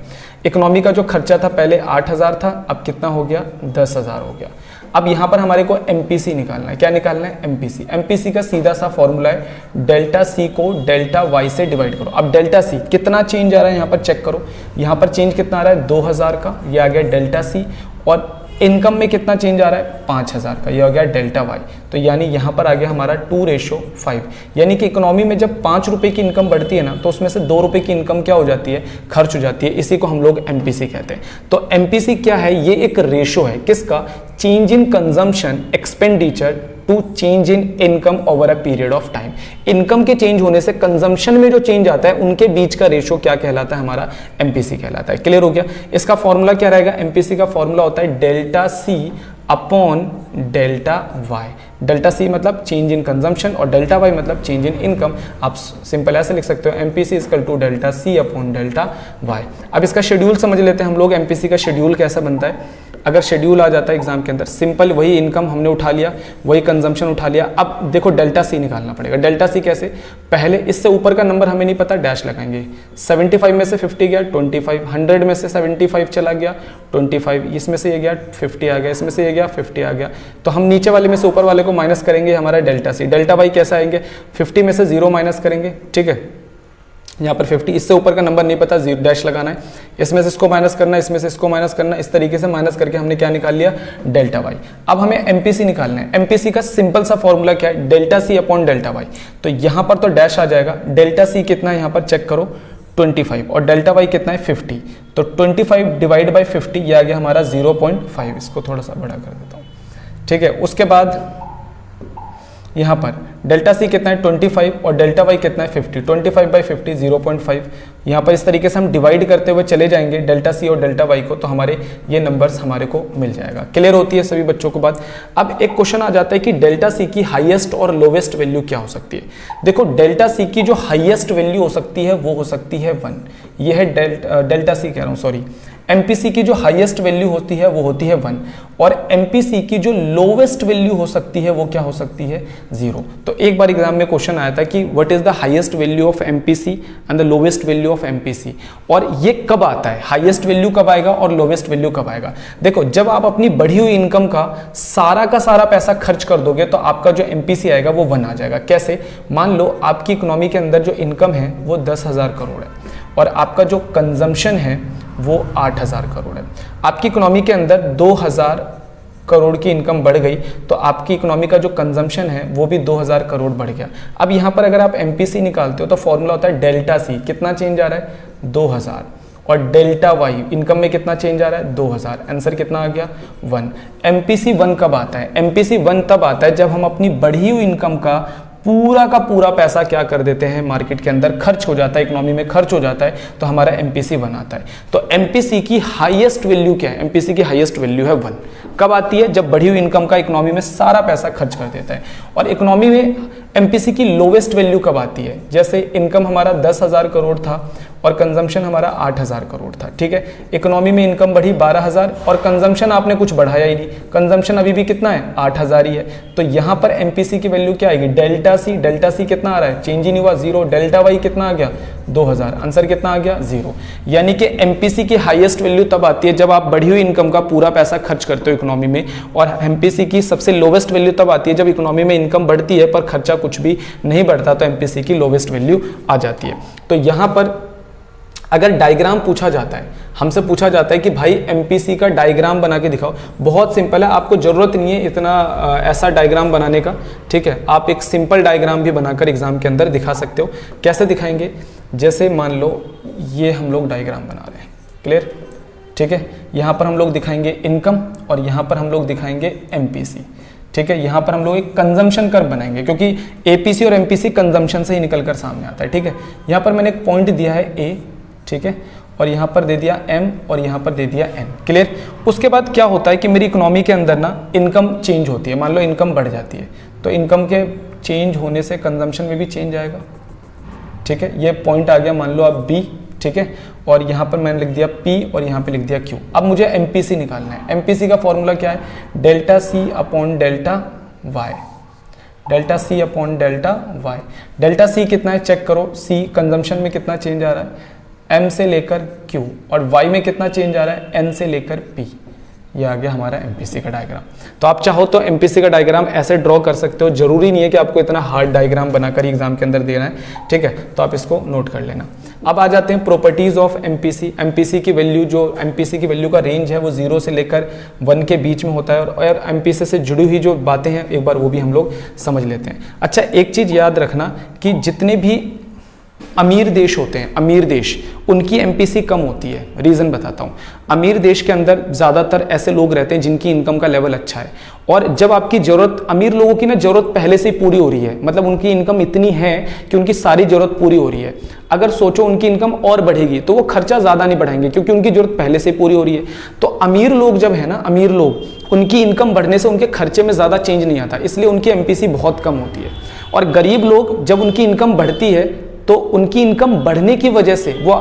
इकोनॉमी का जो खर्चा था पहले 8,000 था, अब कितना हो गया, 10,000 हो गया। अब यहाँ पर हमारे को एमपीसी निकालना है। क्या निकालना है, एमपीसी। एमपीसी का सीधा सा फॉर्मूला है, डेल्टा सी को डेल्टा वाई से डिवाइड करो। अब डेल्टा सी कितना चेंज आ रहा है यहाँ पर चेक करो, यहाँ पर चेंज कितना आ रहा है, 2,000 का, ये आ गया डेल्टा सी। और इनकम में कितना चेंज आ रहा है, 5,000 का, ये हो गया डेल्टा वाई। तो यानी यहाँ पर आ गया हमारा 2:5। यानी कि इकोनॉमी में जब 5 रुपए की इनकम बढ़ती है ना, तो उसमें से 2 रुपए की इनकम क्या हो जाती है, खर्च हो जाती है। इसी को हम लोग एमपीसी कहते हैं। तो एमपीसी क्या है, ये एक रेशो है किसका, change in consumption expenditure to change in income over a period of time. Income के चेंज होने से कंजम्पशन में जो चेंज आता है उनके बीच का रेशो क्या कहलाता है, हमारा एमपीसी कहलाता है। क्लियर हो गया। इसका फॉर्मूला क्या रहेगा, एमपीसी का फॉर्मूला होता है delta C upon delta Y. Delta C मतलब चेंज इन कंजम्पशन और डेल्टा वाई मतलब चेंज इन इनकम। आप सिंपल ऐसे लिख सकते हो, MPC equal to delta C upon delta Y. अब इसका शेड्यूल समझ लेते हैं हम लोग, एमपीसी का शेड्यूल कैसा बनता है। अगर शेड्यूल आ जाता है एग्जाम के अंदर, सिंपल वही इनकम हमने उठा लिया, वही कंजम्पशन उठा लिया। अब देखो डेल्टा सी निकालना पड़ेगा। डेल्टा सी कैसे, पहले इससे ऊपर का नंबर हमें नहीं पता, डैश लगाएंगे। 75 में से 50 गया 25, 100 में से 75 चला गया 25, इसमें से ये गया 50 आ गया, इसमें से ये गया 50 आ गया। तो हम नीचे वाले में से ऊपर वाले को माइनस करेंगे, हमारा डेल्टा सी। डेल्टा वाई कैसा आएंगे, 50 में से 0 माइनस करेंगे। ठीक है, यहाँ पर 50, इससे ऊपर का नंबर नहीं पता, जीरो डैश लगाना है, इसमें से इसको माइनस करना है, इसमें से इसको माइनस करना है। इस तरीके से माइनस करके हमने क्या निकाल लिया, डेल्टा वाई। अब हमें एमपीसी निकालना है। एमपीसी का सिंपल सा फॉर्मूला क्या है, delta C upon delta Y. तो यहाँ पर तो डैश आ जाएगा, डेल्टा सी कितना है यहाँ पर चेक करो, 25 और डेल्टा वाई कितना है 50, तो 25 डिवाइड बाई 50 ये आ गया हमारा 0.5। इसको थोड़ा सा बड़ा कर देता हूँ, ठीक है। उसके बाद यहाँ पर डेल्टा सी कितना है 25 और डेल्टा वाई कितना है 50, 25 बाई 50 0.5। यहाँ पर इस तरीके से हम डिवाइड करते हुए चले जाएंगे डेल्टा सी और डेल्टा वाई को, तो हमारे ये नंबर्स हमारे को मिल जाएगा। क्लियर होती है सभी बच्चों को बात। अब एक क्वेश्चन आ जाता है कि डेल्टा सी की हाईएस्ट और लोवेस्ट वैल्यू क्या हो सकती है। देखो डेल्टा सी की जो हाईएस्ट वैल्यू हो सकती है वो हो सकती है 1। ये है डेल्टा सी कह रहा हूँ, सॉरी, एमपीसी की जो हाईएस्ट वैल्यू होती है वो होती है 1 और एमपीसी की जो लोवेस्ट वैल्यू हो सकती है वो क्या हो सकती है 0। तो एक बार एग्जाम में क्वेश्चन आया था कि what is the highest value of MPC and the lowest value of MPC, और ये कब आता है, हाईएस्ट वैल्यू कब आएगा और लोवेस्ट वैल्यू कब आएगा। देखो जब आप अपनी बढ़ी हुई इनकम का सारा पैसा खर्च कर दोगे तो आपका जो एमपीसी आएगा वो 1 आ जाएगा। कैसे, मान लो आपकी इकोनॉमी के अंदर जो इनकम है वो 10,000 करोड़ है और आपका जो कंजम्पशन है वो 8,000 करोड़ है। आपकी इकोनॉमी के अंदर 2,000 करोड़ की इनकम बढ़ गई तो आपकी इकोनॉमी का जो कंजम्पशन है वो भी 2,000 करोड़ बढ़ गया। अब यहाँ पर अगर आप एमपीसी निकालते हो तो फॉर्मूला होता है डेल्टा सी, कितना चेंज आ रहा है 2,000, और डेल्टा वाई इनकम में कितना चेंज आ रहा है 2,000। आंसर कितना आ गया 1। एमपीसी 1 कब आता है, एमपीसी 1 तब आता है जब हम अपनी बढ़ी हुई इनकम का पूरा पैसा क्या कर देते हैं, मार्केट के अंदर खर्च हो जाता है, इकोनॉमी में खर्च हो जाता है, तो हमारा एमपीसी 1 आता है। तो एमपीसी की हाईएस्ट वैल्यू क्या है, एमपीसी की हाईएस्ट वैल्यू है 1। कब आती है, जब बढ़ी हुई इनकम का इकोनॉमी में सारा पैसा खर्च कर देता है। और इकोनॉमी में एमपीसी की लोवेस्ट वैल्यू कब आती है, जैसे इनकम हमारा 10,000 करोड़ था और कंजम्पशन हमारा 8,000 करोड़ था, ठीक है। इकोनॉमी में इनकम बढ़ी 12,000 और कंजम्पशन आपने कुछ बढ़ाया ही नहीं, कंजम्पशन अभी भी कितना है 8,000 ही है। तो यहाँ पर एमपीसी की वैल्यू क्या आएगी, डेल्टा सी कितना आ रहा है, चेंज ही नहीं हुआ 0। डेल्टा वाई कितना आ गया 2,000, आंसर कितना आ गया 0। यानी कि एमपीसी की हाईएस्ट वैल्यू तब आती है जब आप बढ़ी हुई इनकम का पूरा पैसा खर्च करते हो इकोनॉमी में, और एमपीसी की सबसे लोवेस्ट वैल्यू तब आती है जब इकोनॉमी में इनकम बढ़ती है पर खर्चा कुछ भी नहीं बढ़ता, तो एमपीसी की लोवेस्ट वैल्यू आ जाती है। तो यहाँ पर अगर डायग्राम पूछा जाता है, हमसे पूछा जाता है कि भाई एमपीसी का डायग्राम बना के दिखाओ, बहुत सिंपल है, आपको जरूरत नहीं है इतना ऐसा डायग्राम बनाने का, ठीक है। आप एक सिंपल डायग्राम भी बनाकर एग्जाम के अंदर दिखा सकते हो। कैसे दिखाएंगे, जैसे मान लो ये हम लोग डायग्राम बना रहे हैं, क्लियर, ठीक है। यहाँ पर हम लोग दिखाएंगे इनकम और यहाँ पर हम लोग दिखाएंगे एमपीसी, ठीक है। यहाँ पर हम लोग एक कंजम्पशन कर्व बनाएंगे क्योंकि एपीसी और एमपीसी कंजम्पशन से ही निकल कर सामने आता है, ठीक है। यहाँ पर मैंने एक पॉइंट दिया है ए, ठीक है, और यहाँ पर दे दिया m और यहाँ पर दे दिया n, क्लियर। उसके बाद क्या होता है कि मेरी इकोनॉमी के अंदर ना इनकम चेंज होती है, मान लो इनकम बढ़ जाती है तो इनकम के चेंज होने से कंजम्पशन में भी चेंज आएगा, ठीक है। ये पॉइंट आ गया मान लो अब b, ठीक है, और यहाँ पर मैंने लिख दिया p और यहाँ पे लिख दिया q। अब मुझे एमपीसी निकालना है। एमपीसी का फॉर्मूला क्या है, delta C upon delta Y, delta C upon delta Y. Delta C कितना है चेक करो, सी कंजम्पशन में कितना चेंज आ रहा है m से लेकर q, और y में कितना चेंज आ रहा है n से लेकर p। ये आ गया हमारा एमपीसी का डायग्राम। तो आप चाहो तो एमपीसी का डायग्राम ऐसे ड्रॉ कर सकते हो, जरूरी नहीं है कि आपको इतना हार्ड डायग्राम बनाकर एग्जाम के अंदर देना है, ठीक है। तो आप इसको नोट कर लेना। अब आ जाते हैं प्रॉपर्टीज ऑफ एमपीसी। एमपीसी की वैल्यू, जो एमपीसी की वैल्यू का रेंज है वो 0 से लेकर 1 के बीच में होता है, और एमपीसी से जुड़ी हुई जो बातें हैं एक बार वो भी हम लोग समझ लेते हैं। अच्छा, एक चीज याद रखना कि जितने भी अमीर देश होते हैं, अमीर देश, उनकी एमपीसी कम होती है। रीज़न बताता हूँ। अमीर देश के अंदर ज़्यादातर ऐसे लोग रहते हैं जिनकी इनकम का लेवल अच्छा है, और जब आपकी ज़रूरत, अमीर लोगों की ना ज़रूरत पहले से ही पूरी हो रही है, मतलब उनकी इनकम इतनी है कि उनकी सारी ज़रूरत पूरी हो रही है। अगर सोचो उनकी इनकम और बढ़ेगी तो वो खर्चा ज़्यादा नहीं बढ़ाएंगे क्योंकि उनकी ज़रूरत पहले से पूरी हो रही है। तो अमीर लोग जब है ना, अमीर लोग, उनकी इनकम बढ़ने से उनके खर्चे में ज़्यादा चेंज नहीं आता, इसलिए उनकी एमपीसी बहुत कम होती है। और गरीब लोग जब उनकी इनकम बढ़ती है तो उनकी इनकम बढ़ने की वजह से वो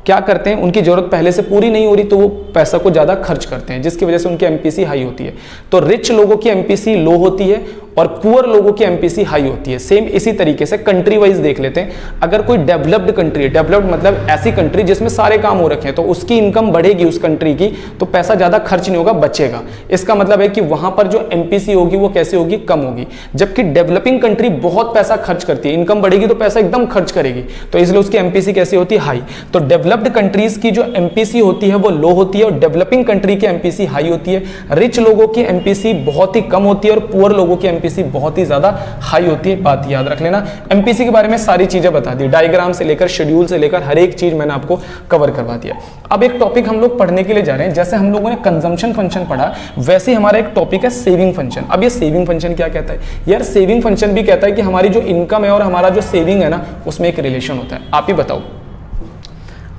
क्या करते हैं, उनकी जरूरत पहले से पूरी नहीं हो रही तो वो पैसा को ज़्यादा खर्च करते हैं, जिसकी वजह से उनकी एमपीसी हाई होती है। तो रिच लोगों की एमपीसी लो होती है और पुअर लोगों की एमपीसी हाई होती है। सेम इसी तरीके से कंट्री वाइज देख लेते हैं। अगर कोई डेवलप्ड कंट्री है, डेवलप्ड मतलब ऐसी कंट्री जिसमें सारे काम हो रखे हैं, तो उसकी इनकम बढ़ेगी उस कंट्री की, तो पैसा ज़्यादा खर्च नहीं होगा, बचेगा। इसका मतलब है कि वहाँ पर जो एमपीसी होगी वो कैसे होगी, कम होगी। जबकि डेवलपिंग कंट्री बहुत पैसा खर्च करती है, इनकम बढ़ेगी तो पैसा एकदम खर्च करेगी, तो इसलिए उसकी एमपीसी कैसी होती है, हाई। तो डेवलप्ड कंट्रीज की जो एमपीसी होती है वो लो होती है और डेवलपिंग कंट्री की एमपीसी हाई होती है। रिच लोगों की एमपीसी बहुत ही कम होती है और पुअर लोगों की एमपीसी बहुत ही ज़्यादा हाई होती है, बात याद रख लेना। एमपीसी के बारे में सारी चीज़ें बता दी, डायग्राम से लेकर शेड्यूल से लेकर हर एक चीज़ मैंने आपको कवर करवा दिया। अब एक टॉपिक हम लोग पढ़ने के लिए जा रहे हैं, जैसे हम लोगों ने कंजम्पशन फंक्शन पढ़ा वैसे ही हमारा एक टॉपिक है सेविंग फंक्शन। अब ये सेविंग फंक्शन क्या कहता है यार? सेविंग फंक्शन भी कहता है कि हमारी जो इनकम है और हमारा जो सेविंग है ना, उसमें एक रिलेशन होता है। आप ही बताओ,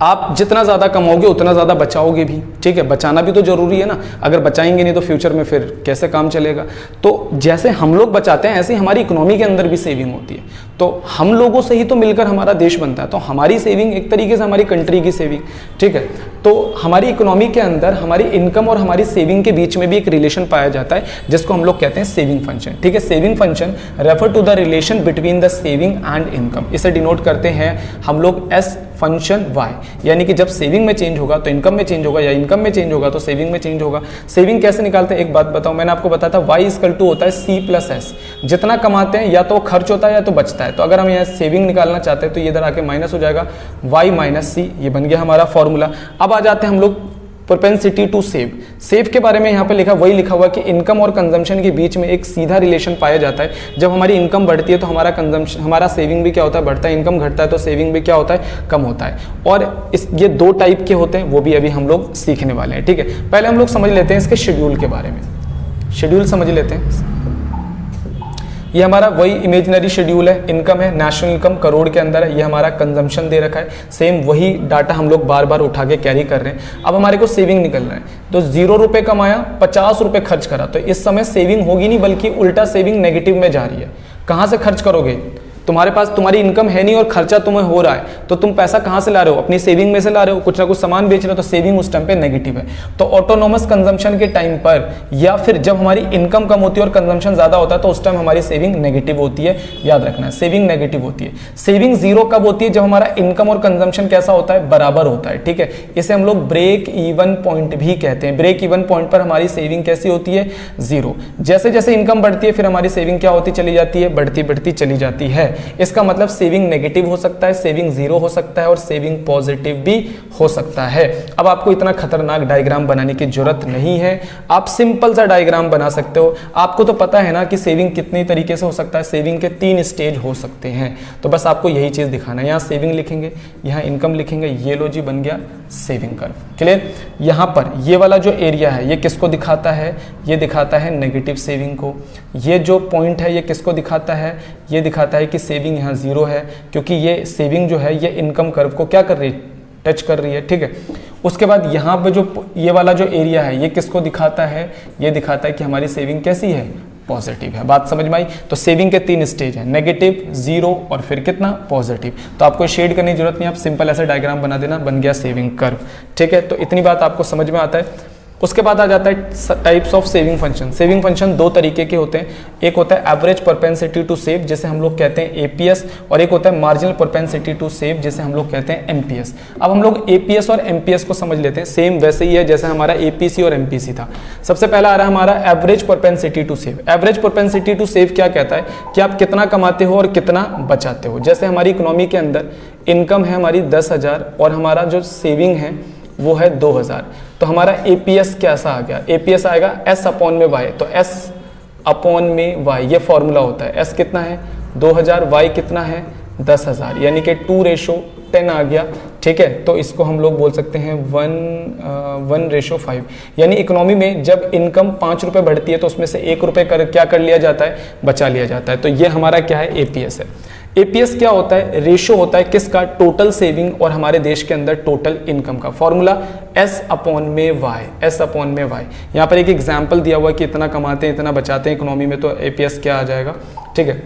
आप जितना ज़्यादा कमाओगे उतना ज़्यादा बचाओगे भी, ठीक है? बचाना भी तो जरूरी है ना, अगर बचाएंगे नहीं तो फ्यूचर में फिर कैसे काम चलेगा? तो जैसे हम लोग बचाते हैं ऐसे ही हमारी इकोनॉमी के अंदर भी सेविंग होती है। तो हम लोगों से ही तो मिलकर हमारा देश बनता है, तो हमारी सेविंग एक तरीके से हमारी कंट्री की सेविंग, ठीक है? तो हमारी इकोनॉमी के अंदर हमारी इनकम और हमारी सेविंग के बीच में भी एक रिलेशन पाया जाता है, जिसको हम लोग कहते हैं सेविंग फंक्शन, ठीक है? Saving function refer to the relation between the saving and income. इसे डिनोट करते हैं हम लोग एस फंक्शन वाई, यानी कि जब सेविंग में चेंज होगा तो इनकम में चेंज होगा, या इनकम में चेंज होगा तो सेविंग में चेंज होगा। सेविंग कैसे निकालते हैं एक बात बताओ, मैंने आपको बताया था y इक्वल टू होता है c प्लस एस। जितना कमाते हैं या तो खर्च होता है या तो बचता है, तो अगर हम यहाँ सेविंग निकालना चाहते हैं तो ये इधर आके माइनस हो जाएगा, y माइनस सी, ये बन गया हमारा फॉर्मूला। अब आ जाते हैं हम लोग प्रोपेंसिटी टू सेव। सेव के बारे में यहाँ पे लिखा वही लिखा हुआ कि इनकम और कंजम्पशन के बीच में एक सीधा रिलेशन पाया जाता है। जब हमारी इनकम बढ़ती है तो हमारा कंजम्पशन, हमारा सेविंग भी क्या होता है, बढ़ता है। इनकम घटता है तो सेविंग भी क्या होता है, कम होता है। और ये दो टाइप के होते हैं, वो भी अभी हम लोग सीखने वाले हैं, ठीक है? पहले हम लोग समझ लेते हैं इसके शेड्यूल के बारे में। शेड्यूल समझ लेते हैं। ये हमारा वही इमेजिनरी शेड्यूल है, इनकम है, नेशनल इनकम करोड़ के अंदर है, ये हमारा कंजम्पशन दे रखा है, सेम वही डाटा हम लोग बार बार उठा के कैरी कर रहे हैं। अब हमारे को सेविंग निकलना है, तो 0 रुपये कमाया, 50 रुपये खर्च करा, तो इस समय सेविंग होगी नहीं, बल्कि उल्टा सेविंग नेगेटिव में जा रही है। कहाँ से खर्च करोगे? तुम्हारे पास तुम्हारी इनकम है नहीं और खर्चा तुम्हें हो रहा है, तो तुम पैसा कहाँ से ला रहे हो? अपनी सेविंग में से ला रहे हो, कुछ ना कुछ सामान बेच रहे हो, तो सेविंग उस टाइम पे नेगेटिव है। तो ऑटोनोमस कंजम्पशन के टाइम पर, या फिर जब हमारी इनकम कम होती है और कंजम्पशन ज्यादा होता है, तो उस टाइम हमारी सेविंग नेगेटिव होती है, याद रखना है, सेविंग नेगेटिव होती है। सेविंग जीरो कब होती है? जब हमारा इनकम और कंजम्पशन कैसा होता है, बराबर होता है, ठीक है? इसे हम लोग ब्रेक इवन पॉइंट भी कहते हैं। ब्रेक इवन पॉइंट पर हमारी सेविंग कैसी होती है, जीरो। जैसे जैसे इनकम बढ़ती है फिर हमारी सेविंग क्या होती चली जाती है, बढ़ती बढ़ती चली जाती है। इसका मतलब सेविंग नेगेटिव हो सकता है, सेविंग जीरो हो सकता है और सेविंग पॉजिटिव भी हो सकता है। अब आपको इतना खतरनाक डायग्राम बनाने की जरूरत नहीं है, आप सिंपल सा डायग्राम बना सकते हो। आपको तो पता है ना कि सेविंग कितने तरीके से हो सकता है, सेविंग के 3 स्टेज हो सकते हैं, तो बस आपको यही चीज दिखाना है। यहाँ सेविंग लिखेंगे, यहाँ इनकम लिखेंगे, ये लो जी बन गया सेविंग कर्व, क्लियर? यहाँ पर ये वाला जो एरिया है ये किसको दिखाता है, ये दिखाता है नेगेटिव सेविंग को। ये जो पॉइंट है ये किसको दिखाता है, ये दिखाता है कि सेविंग यहाँ जीरो है, क्योंकि ये सेविंग जो है ये इनकम कर्व को क्या कर रही है, टच कर रही है, ठीक है? उसके बाद यहाँ पे जो ये वाला जो एरिया है ये किसको दिखाता है, ये दिखाता है कि हमारी सेविंग कैसी है, पॉजिटिव है। बात समझ में आई? तो सेविंग के 3 स्टेज हैं, नेगेटिव, जीरो और फिर कितना, पॉजिटिव। तो आपको शेड करने की जरूरत नहीं, आप सिंपल ऐसा डायग्राम बना देना, बन गया सेविंग कर्व, ठीक है? तो इतनी बात आपको समझ में आता है। उसके बाद आ जाता है types of saving function. Saving function 2 तरीके के होते हैं, एक होता है एवरेज प्रोपेंसिटी टू सेव, जिसे हम लोग कहते हैं एपीएस, और एक होता है मार्जिनल प्रोपेंसिटी टू सेव, जिसे हम लोग कहते हैं एमपीएस। अब हम लोग एपीएस और एमपीएस को समझ लेते हैं। सेम वैसे ही है जैसे हमारा एपीसी और एमपीसी था। सबसे पहला आ रहा है हमारा average propensity to save. Average propensity to save क्या कहता है कि आप कितना कमाते हो और कितना बचाते हो। जैसे हमारी इकोनॉमी के अंदर इनकम है हमारी 10,000 और हमारा जो सेविंग है वो है 2,000, तो हमारा एपीएस कैसा आ गया, एपीएस आएगा एस अपॉन में वाई। तो एस अपॉन में वाई ये फॉर्मूला होता है। एस कितना है 2000, वाई कितना है 10,000, यानी कि 2:10 आ गया, ठीक है? तो इसको हम लोग बोल सकते हैं 1:5। यानी इकोनॉमी में जब इनकम 5 रुपये बढ़ती है तो उसमें से 1 रुपये क्या कर लिया जाता है, बचा लिया जाता है। तो ये हमारा क्या है, एपीएस है। एपीएस क्या होता है, रेशो होता है किसका, टोटल सेविंग और हमारे देश के अंदर टोटल इनकम का। फॉर्मूला एस अपॉन में वाई, एस अपॉन में वाई। यहाँ पर एक एग्जाम्पल दिया हुआ है कि इतना कमाते हैं इतना बचाते हैं इकोनॉमी में, तो एपीएस क्या आ जाएगा, ठीक है?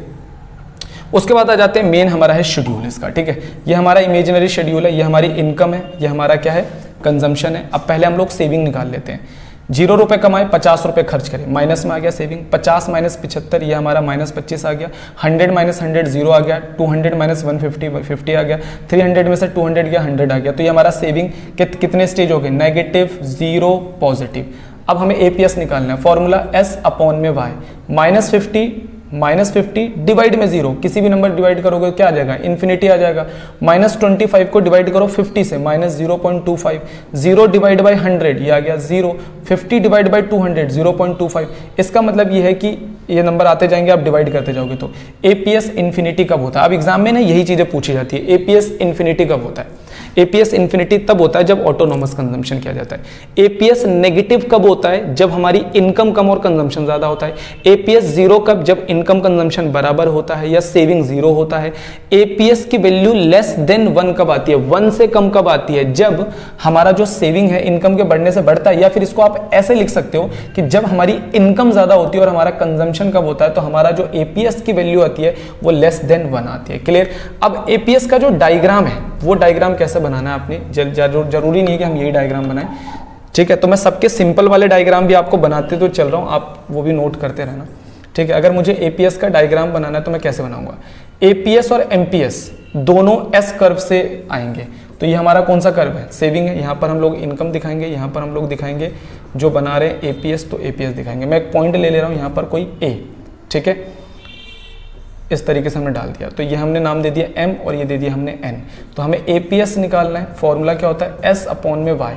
उसके बाद आ जाते हैं मेन हमारा है शेड्यूल इसका, ठीक है? ये हमारा इमेजिनरी शेड्यूल है, ये हमारी इनकम है, ये हमारा क्या है, कंजम्पशन है। अब पहले हम लोग सेविंग निकाल लेते हैं। 0 रुपये कमाए, 50 रुपये खर्च करें, माइनस में आ गया सेविंग। 50 माइनस 75, ये हमारा -25 आ गया। 100 माइनस 100 0 आ गया। 200 माइनस 150 50 आ गया। 300 में से 200 गया, 100 आ गया। तो ये हमारा सेविंग कितने स्टेज हो गए, नेगेटिव, जीरो, पॉजिटिव। अब हमें एपीएस निकालना है, फॉर्मूला एस अपॉन में वाई, -50 -50 डिवाइड में 0, किसी भी नंबर डिवाइड करोगे क्या आ जाएगा, इन्फिनिटी आ जाएगा। -25 को डिवाइड करो 50 से, -0.25, 0 डिवाइड बाई 100 ये आ गया 0, 50 डिवाइड बाई 200 0.25। इसका मतलब ये है कि ये नंबर आते जाएंगे, आप डिवाइड करते जाओगे। तो एपीएस इन्फिनिटी कब होता है, अब एग्जाम में ना यही चीजें पूछी जाती है, एपीएस इन्फिनिटी कब होता है। एपीएस इन्फिनिटी तब होता है जब ऑटोनोमस कंजम्पशन किया जाता है। एपीएस नेगेटिव कब होता है, जब हमारी इनकम कम और कंजम्पशन ज्यादा होता है। एपीएस जीरो कब, जब इनकम कंजम्पशन बराबर होता है या सेविंग जीरो होता है। एपीएस की वैल्यू लेस देन 1 कब आती है, 1 से कम कब आती है, जब हमारा जो सेविंग है इनकम के बढ़ने से बढ़ता है, या फिर इसको आप ऐसे लिख सकते हो कि जब हमारी इनकम ज्यादा होती है और हमारा कंजम्पशन कब होता है, तो हमारा जो एपीएस की वैल्यू आती है वो लेस देन 1 आती है। क्लियर। अब एपीएस का जो डायग्राम है वो डायग्राम कैसे बनाना है आपने, जरूरी नहीं है कि हम यही डायग्राम बनाएं, ठीक है। तो मैं सबके सिंपल वाले डायग्राम भी आपको बनाते तो चल रहा हूं, आप वो भी नोट करते रहना, ठीक है। अगर मुझे एपीएस का डायग्राम बनाना है तो मैं कैसे बनाऊंगा, एपीएस और एमपीएस दोनों एस कर्व से आएंगे। तो ये हमारा कौन सा कर्व है, सेविंग है। यहाँ पर हम लोग इनकम दिखाएंगे, यहाँ पर हम लोग दिखाएंगे जो बना रहे एपीएस, तो एपीएस दिखाएंगे। मैं एक पॉइंट ले रहा हूँ यहाँ पर कोई ए, ठीक है, इस तरीके से हमने डाल दिया। तो ये हमने नाम दे दिया m और ये दे दिया हमने n। तो हमें एपीएस निकालना है, फॉर्मूला क्या होता है s अपॉन में y।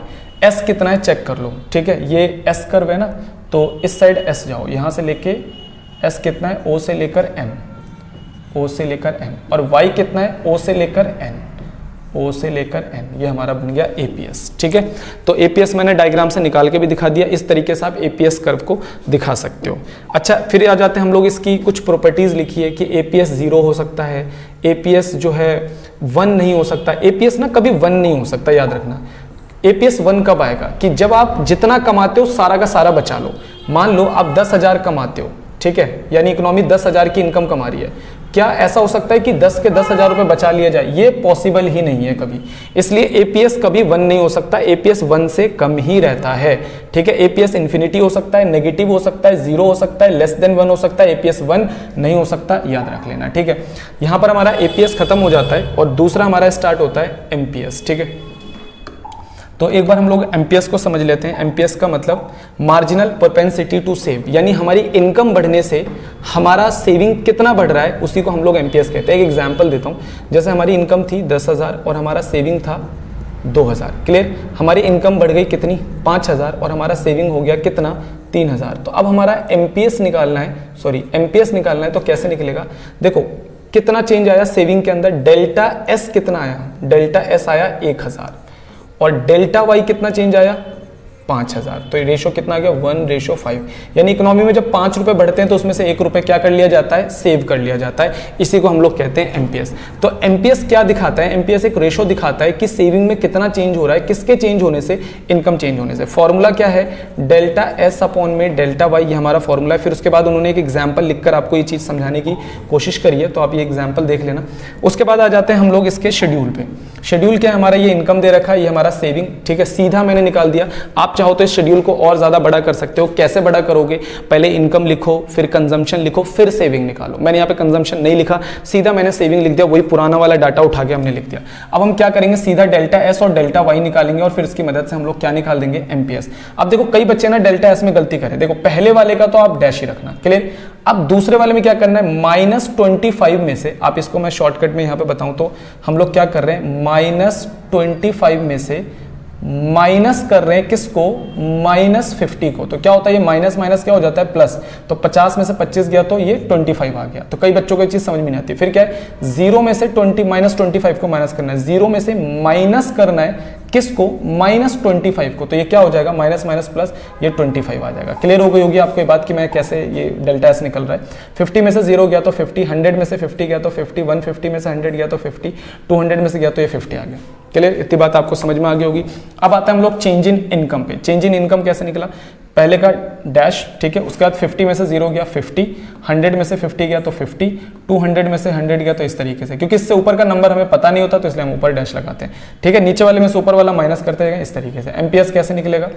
s कितना है चेक कर लो, ठीक है। ये s कर्व है ना, तो इस साइड s जाओ, यहाँ से लेके s कितना है o से लेकर m, o से लेकर m, और y कितना है o से लेकर n, O से लेकर N, ये हमारा बन गया एपीएस, ठीक है। तो एपीएस मैंने डायग्राम से निकाल के भी दिखा दिया, इस तरीके से आप एपीएस कर्व को दिखा सकते हो। अच्छा, फिर आ जाते हैं हम लोग, इसकी कुछ प्रॉपर्टीज लिखी है कि एपीएस 0 हो सकता है, एपीएस जो है 1 नहीं हो सकता। एपीएस ना कभी 1 नहीं हो सकता, याद रखना। एपीएस 1 कब आएगा कि जब आप जितना कमाते हो सारा का सारा बचा लो। मान लो आप 10,000 कमाते हो, ठीक है, यानी इकोनॉमी 10,000 की इनकम कमा रही है। क्या ऐसा हो सकता है कि 10 के 10,000 रुपए बचा लिया जाए, ये पॉसिबल ही नहीं है कभी। इसलिए एपीएस कभी 1 नहीं हो सकता, एपीएस 1 से कम ही रहता है, ठीक है। एपीएस इन्फिनिटी हो सकता है, नेगेटिव हो सकता है, 0 हो सकता है, लेस देन 1 हो सकता है, एपीएस 1 नहीं हो सकता, याद रख लेना, ठीक है। यहां पर हमारा एपीएस खत्म हो जाता है और दूसरा हमारा स्टार्ट होता है एमपीएस, ठीक है। तो एक बार हम लोग एमपीएस को समझ लेते हैं। एमपीएस का मतलब मार्जिनल प्रोपेंसिटी टू सेव, यानी हमारी इनकम बढ़ने से हमारा सेविंग कितना बढ़ रहा है, उसी को हम लोग एमपीएस कहते हैं। एक एग्जांपल देता हूं, जैसे हमारी इनकम थी 10,000 और हमारा सेविंग था 2,000। क्लियर। हमारी इनकम बढ़ गई कितनी, 5,000, और हमारा सेविंग हो गया कितना, 3,000। तो अब हमारा एमपीएस निकालना है, एमपीएस निकालना है। तो कैसे निकलेगा, देखो कितना चेंज आया सेविंग के अंदर, डेल्टा एस कितना आया, डेल्टा एस आया 1,000, और डेल्टा वाई कितना चेंज आया, 5,000। तो रेशो कितना आ गया, 1:5। यानी इकोनॉमी में जब 5 रुपए बढ़ते हैं तो उसमें से 1 रुपए क्या कर लिया जाता है, सेव कर लिया जाता है। इसी को हम लोग कहते हैं एमपीएस। तो एमपीएस क्या दिखाता है, एमपीएस एक रेशो दिखाता है कि सेविंग में कितना चेंज हो रहा है, किसके चेंज होने से, इनकम चेंज होने से। फॉर्मूला क्या है, डेल्टा एस अपॉन में डेल्टा वाई, ये हमारा फॉर्मूला है। फिर उसके बाद उन्होंने एक एग्जाम्पल लिखकर आपको ये चीज समझाने की कोशिश करी है, तो आप ये एग्जाम्पल देख लेना। उसके बाद आ जाते हैं हम लोग इसके शेड्यूल पे। शेड्यूल क्या है हमारा, ये इनकम दे रखा है, ये हमारा सेविंग, ठीक है, सीधा मैंने निकाल दिया। आप चाहो तो इस शेड्यूल को और ज्यादा बड़ा कर सकते हो। कैसे बड़ा करोगे, पहले इनकम लिखो, फिर कंजम्पशन लिखो, फिर सेविंग निकालो। मैंने यहाँ पे कंजम्पशन नहीं लिखा, सीधा मैंने सेविंग लिख दिया, वही पुराना वाला डाटा उठा के हमने लिख दिया। अब हम क्या करेंगे, सीधा डेल्टा एस और डेल्टा वाई निकालेंगे और फिर इसकी मदद से हम लोग क्या निकाल देंगे, एमपीएस। अब देखो कई बच्चे ना डेल्टा एस में गलती करें, देखो पहले वाले का तो आप डैश ही रखना, क्लियर। अब दूसरे वाले में क्या करना है, -25 में से, आप इसको मैं शॉर्टकट में यहाँ पे बताऊं तो हम लोग क्या कर रहे हैं, -25 में से माइनस कर रहे हैं किसको, -50 को। तो क्या होता है, ये माइनस माइनस क्या हो जाता है, प्लस। तो 50 में से 25 गया तो ये 25 आ गया। तो कई बच्चों को ये चीज समझ में नहीं आती। फिर क्या है, 0 में से -25 को माइनस करना है, 0 में से माइनस करना है किसको, -25 को। तो ये क्या हो जाएगा, माइनस माइनस प्लस, ये 25 आ जाएगा। क्लियर हो गई होगी आपको ये बात कि मैं कैसे ये डेल्टा एस निकल रहा है। 50 में से 0 गया तो 50, 100 में से 50 गया तो 50, 150 में से 100 गया तो 50, 200 में से गया तो ये 50 आ गया। क्लियर, इतनी बात आपको समझ में आ गई होगी। अब आता है हम लोग चेंज इन इनकम पे। चेंज इन इनकम कैसे निकला, पहले का डैश, ठीक है, उसके बाद 50 में से 0 गया 50, 100 में से 50 गया तो 50, 200 में से 100 गया, तो इस तरीके से। क्योंकि इससे ऊपर का नंबर हमें पता नहीं होता तो इसलिए हम ऊपर डैश लगाते हैं, ठीक है। नीचे वाले में से ऊपर वाला माइनस करते जाएंगे इस तरीके से। एमपीएस कैसे निकलेगा,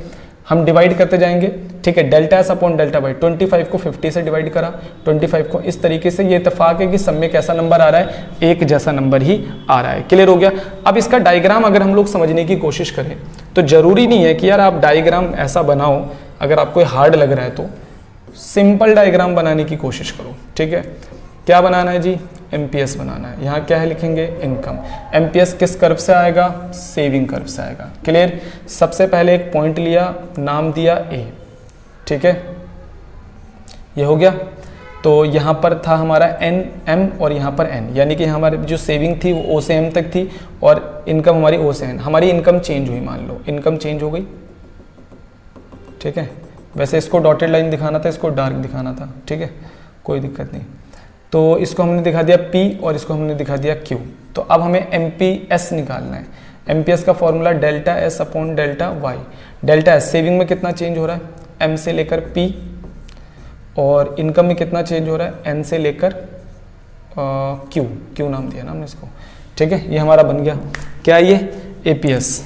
हम डिवाइड करते जाएंगे, ठीक है। Delta S upon delta Y, 25 को 50 से डिवाइड करा, 25 को इस तरीके से। ये इत्तेफाक है कि सब में कैसा नंबर आ रहा है, एक जैसा नंबर ही आ रहा है। क्लियर हो गया। अब इसका डायग्राम अगर हम लोग समझने की कोशिश करें तो जरूरी नहीं है कि यार आप डायग्राम ऐसा बनाओ, अगर आपको हार्ड लग रहा है तो सिंपल डायग्राम बनाने की कोशिश करो, ठीक है। क्या बनाना है जी, एमपीएस बनाना है। यहाँ क्या है लिखेंगे, इनकम। एमपीएस किस कर्व से आएगा, सेविंग कर्व से आएगा। क्लियर। सबसे पहले एक पॉइंट लिया, नाम दिया ए, ठीक है, ये हो गया। तो यहाँ पर था हमारा एन एम और यहाँ पर एन, यानी कि हमारी जो सेविंग थी वो ओ से एम तक थी और इनकम हमारी ओ से एन। हमारी इनकम चेंज हुई, मान लो इनकम चेंज हो गई, ठीक है। वैसे इसको डॉटेड लाइन दिखाना था, इसको डार्क दिखाना था, ठीक है, कोई दिक्कत नहीं। तो इसको हमने दिखा दिया P और इसको हमने दिखा दिया Q। तो अब हमें MPS निकालना है। MPS का formula delta S upon delta Y। Delta S saving में कितना चेंज हो रहा है, M से लेकर P, और इनकम में कितना चेंज हो रहा है, N से लेकर Q नाम दिया ना हमने इसको, ठीक है। ये हमारा बन गया क्या, ये MPS,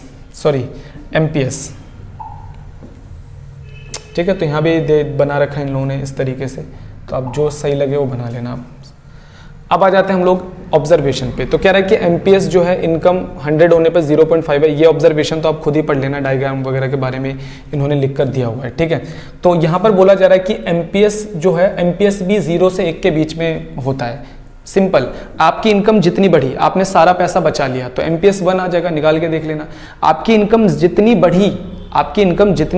ठीक है। तो यहाँ भी बना रखा है इन लोगों ने इस तरीके से, तो अब जो सही लगे वो बना लेना आप। अब आ जाते हैं हम लोग ऑब्जर्वेशन पे। तो कह रहा है कि एमपीएस जो है इनकम 100 होने पर 0.5 है। ये ऑब्जर्वेशन तो आप खुद ही पढ़ लेना, डायग्राम वगैरह के बारे में इन्होंने लिख कर दिया हुआ है, ठीक है। तो यहाँ पर बोला जा रहा है कि एमपीएस जो है, एमपीएस भी 0 से 1 के बीच में होता है। सिंपल, आपकी इनकम जितनी बढ़ी, आपने सारा पैसा बचा लिया तो एमपीएस 1 आ जाएगा, निकाल के देख लेना। आपकी इनकम जितनी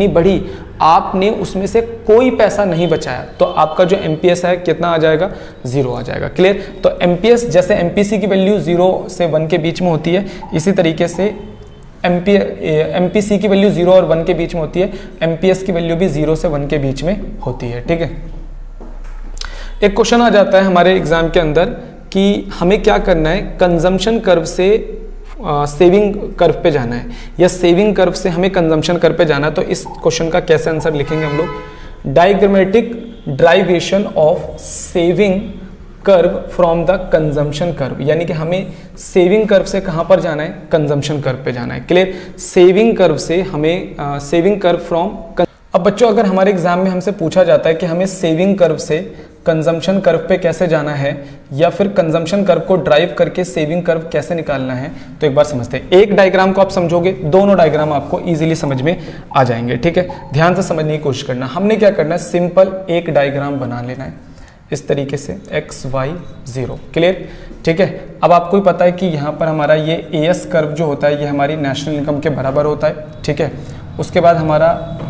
बढ़ी, आपने उसमें से कोई पैसा नहीं बचाया तो आपका जो एमपीएस है कितना आ जाएगा, 0 आ जाएगा। क्लियर। तो एमपीएस जैसे एमपीसी की वैल्यू 0 से 1 के बीच में होती है, इसी तरीके से एमपीसी की वैल्यू 0 और 1 के बीच में होती है, एमपीएस की वैल्यू भी 0 से 1 के बीच में होती है, ठीक है। एक क्वेश्चन आ जाता है हमारे एग्जाम के अंदर कि हमें क्या करना है, कंजम्पशन कर्व से सेविंग कर्व पे जाना है या सेविंग कर्व से हमें कंजम्पशन कर्व पे जाना है। तो इस क्वेश्चन का कैसे आंसर लिखेंगे हम लोग, diagrammatic derivation of saving curve from the consumption curve, यानी कि हमें सेविंग कर्व से कहां पर जाना है, कंजम्पशन कर्व पे जाना है। क्लियर। सेविंग कर्व से हमें सेविंग कर्व फ्रॉम। अब बच्चों अगर हमारे एग्जाम में हमसे पूछा जाता है कि हमें सेविंग कर्व से कंजम्पशन कर्व पे कैसे जाना है या फिर कंजम्पशन कर्व को ड्राइव करके सेविंग कर्व कैसे निकालना है, तो एक बार समझते हैं। एक डायग्राम को आप समझोगे, दोनों डायग्राम आपको इजीली समझ में आ जाएंगे, ठीक है। ध्यान से समझने की कोशिश करना। हमने क्या करना है, सिंपल एक डायग्राम बना लेना है इस तरीके से, x y 0। क्लियर, ठीक है। अब आपको ही पता है कि यहाँ पर हमारा ये AS कर्व जो होता है ये हमारी नेशनल इनकम के बराबर होता है, ठीक है। उसके बाद हमारा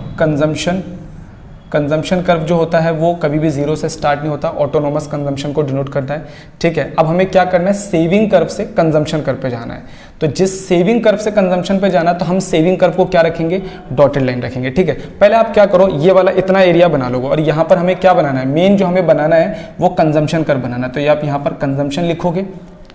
कंजम्पशन कर्व जो होता है वो कभी भी 0 से स्टार्ट नहीं होता, ऑटोनोमस कंजम्पशन को डिनोट करता है, ठीक है। अब हमें क्या करना है, सेविंग कर्व से कंजम्पशन कर्व पे जाना है। तो जिस सेविंग कर्व से कंजम्पशन पे जाना है तो हम सेविंग कर्व को क्या रखेंगे, डॉटेड लाइन रखेंगे, ठीक है। पहले आप क्या करो, ये वाला इतना एरिया बना लोगे और यहाँ पर हमें क्या बनाना है, मेन जो हमें बनाना है वो कंजम्पशन कर्व बनाना है। तो ये आप यहाँ पर कंजम्पशन लिखोगे।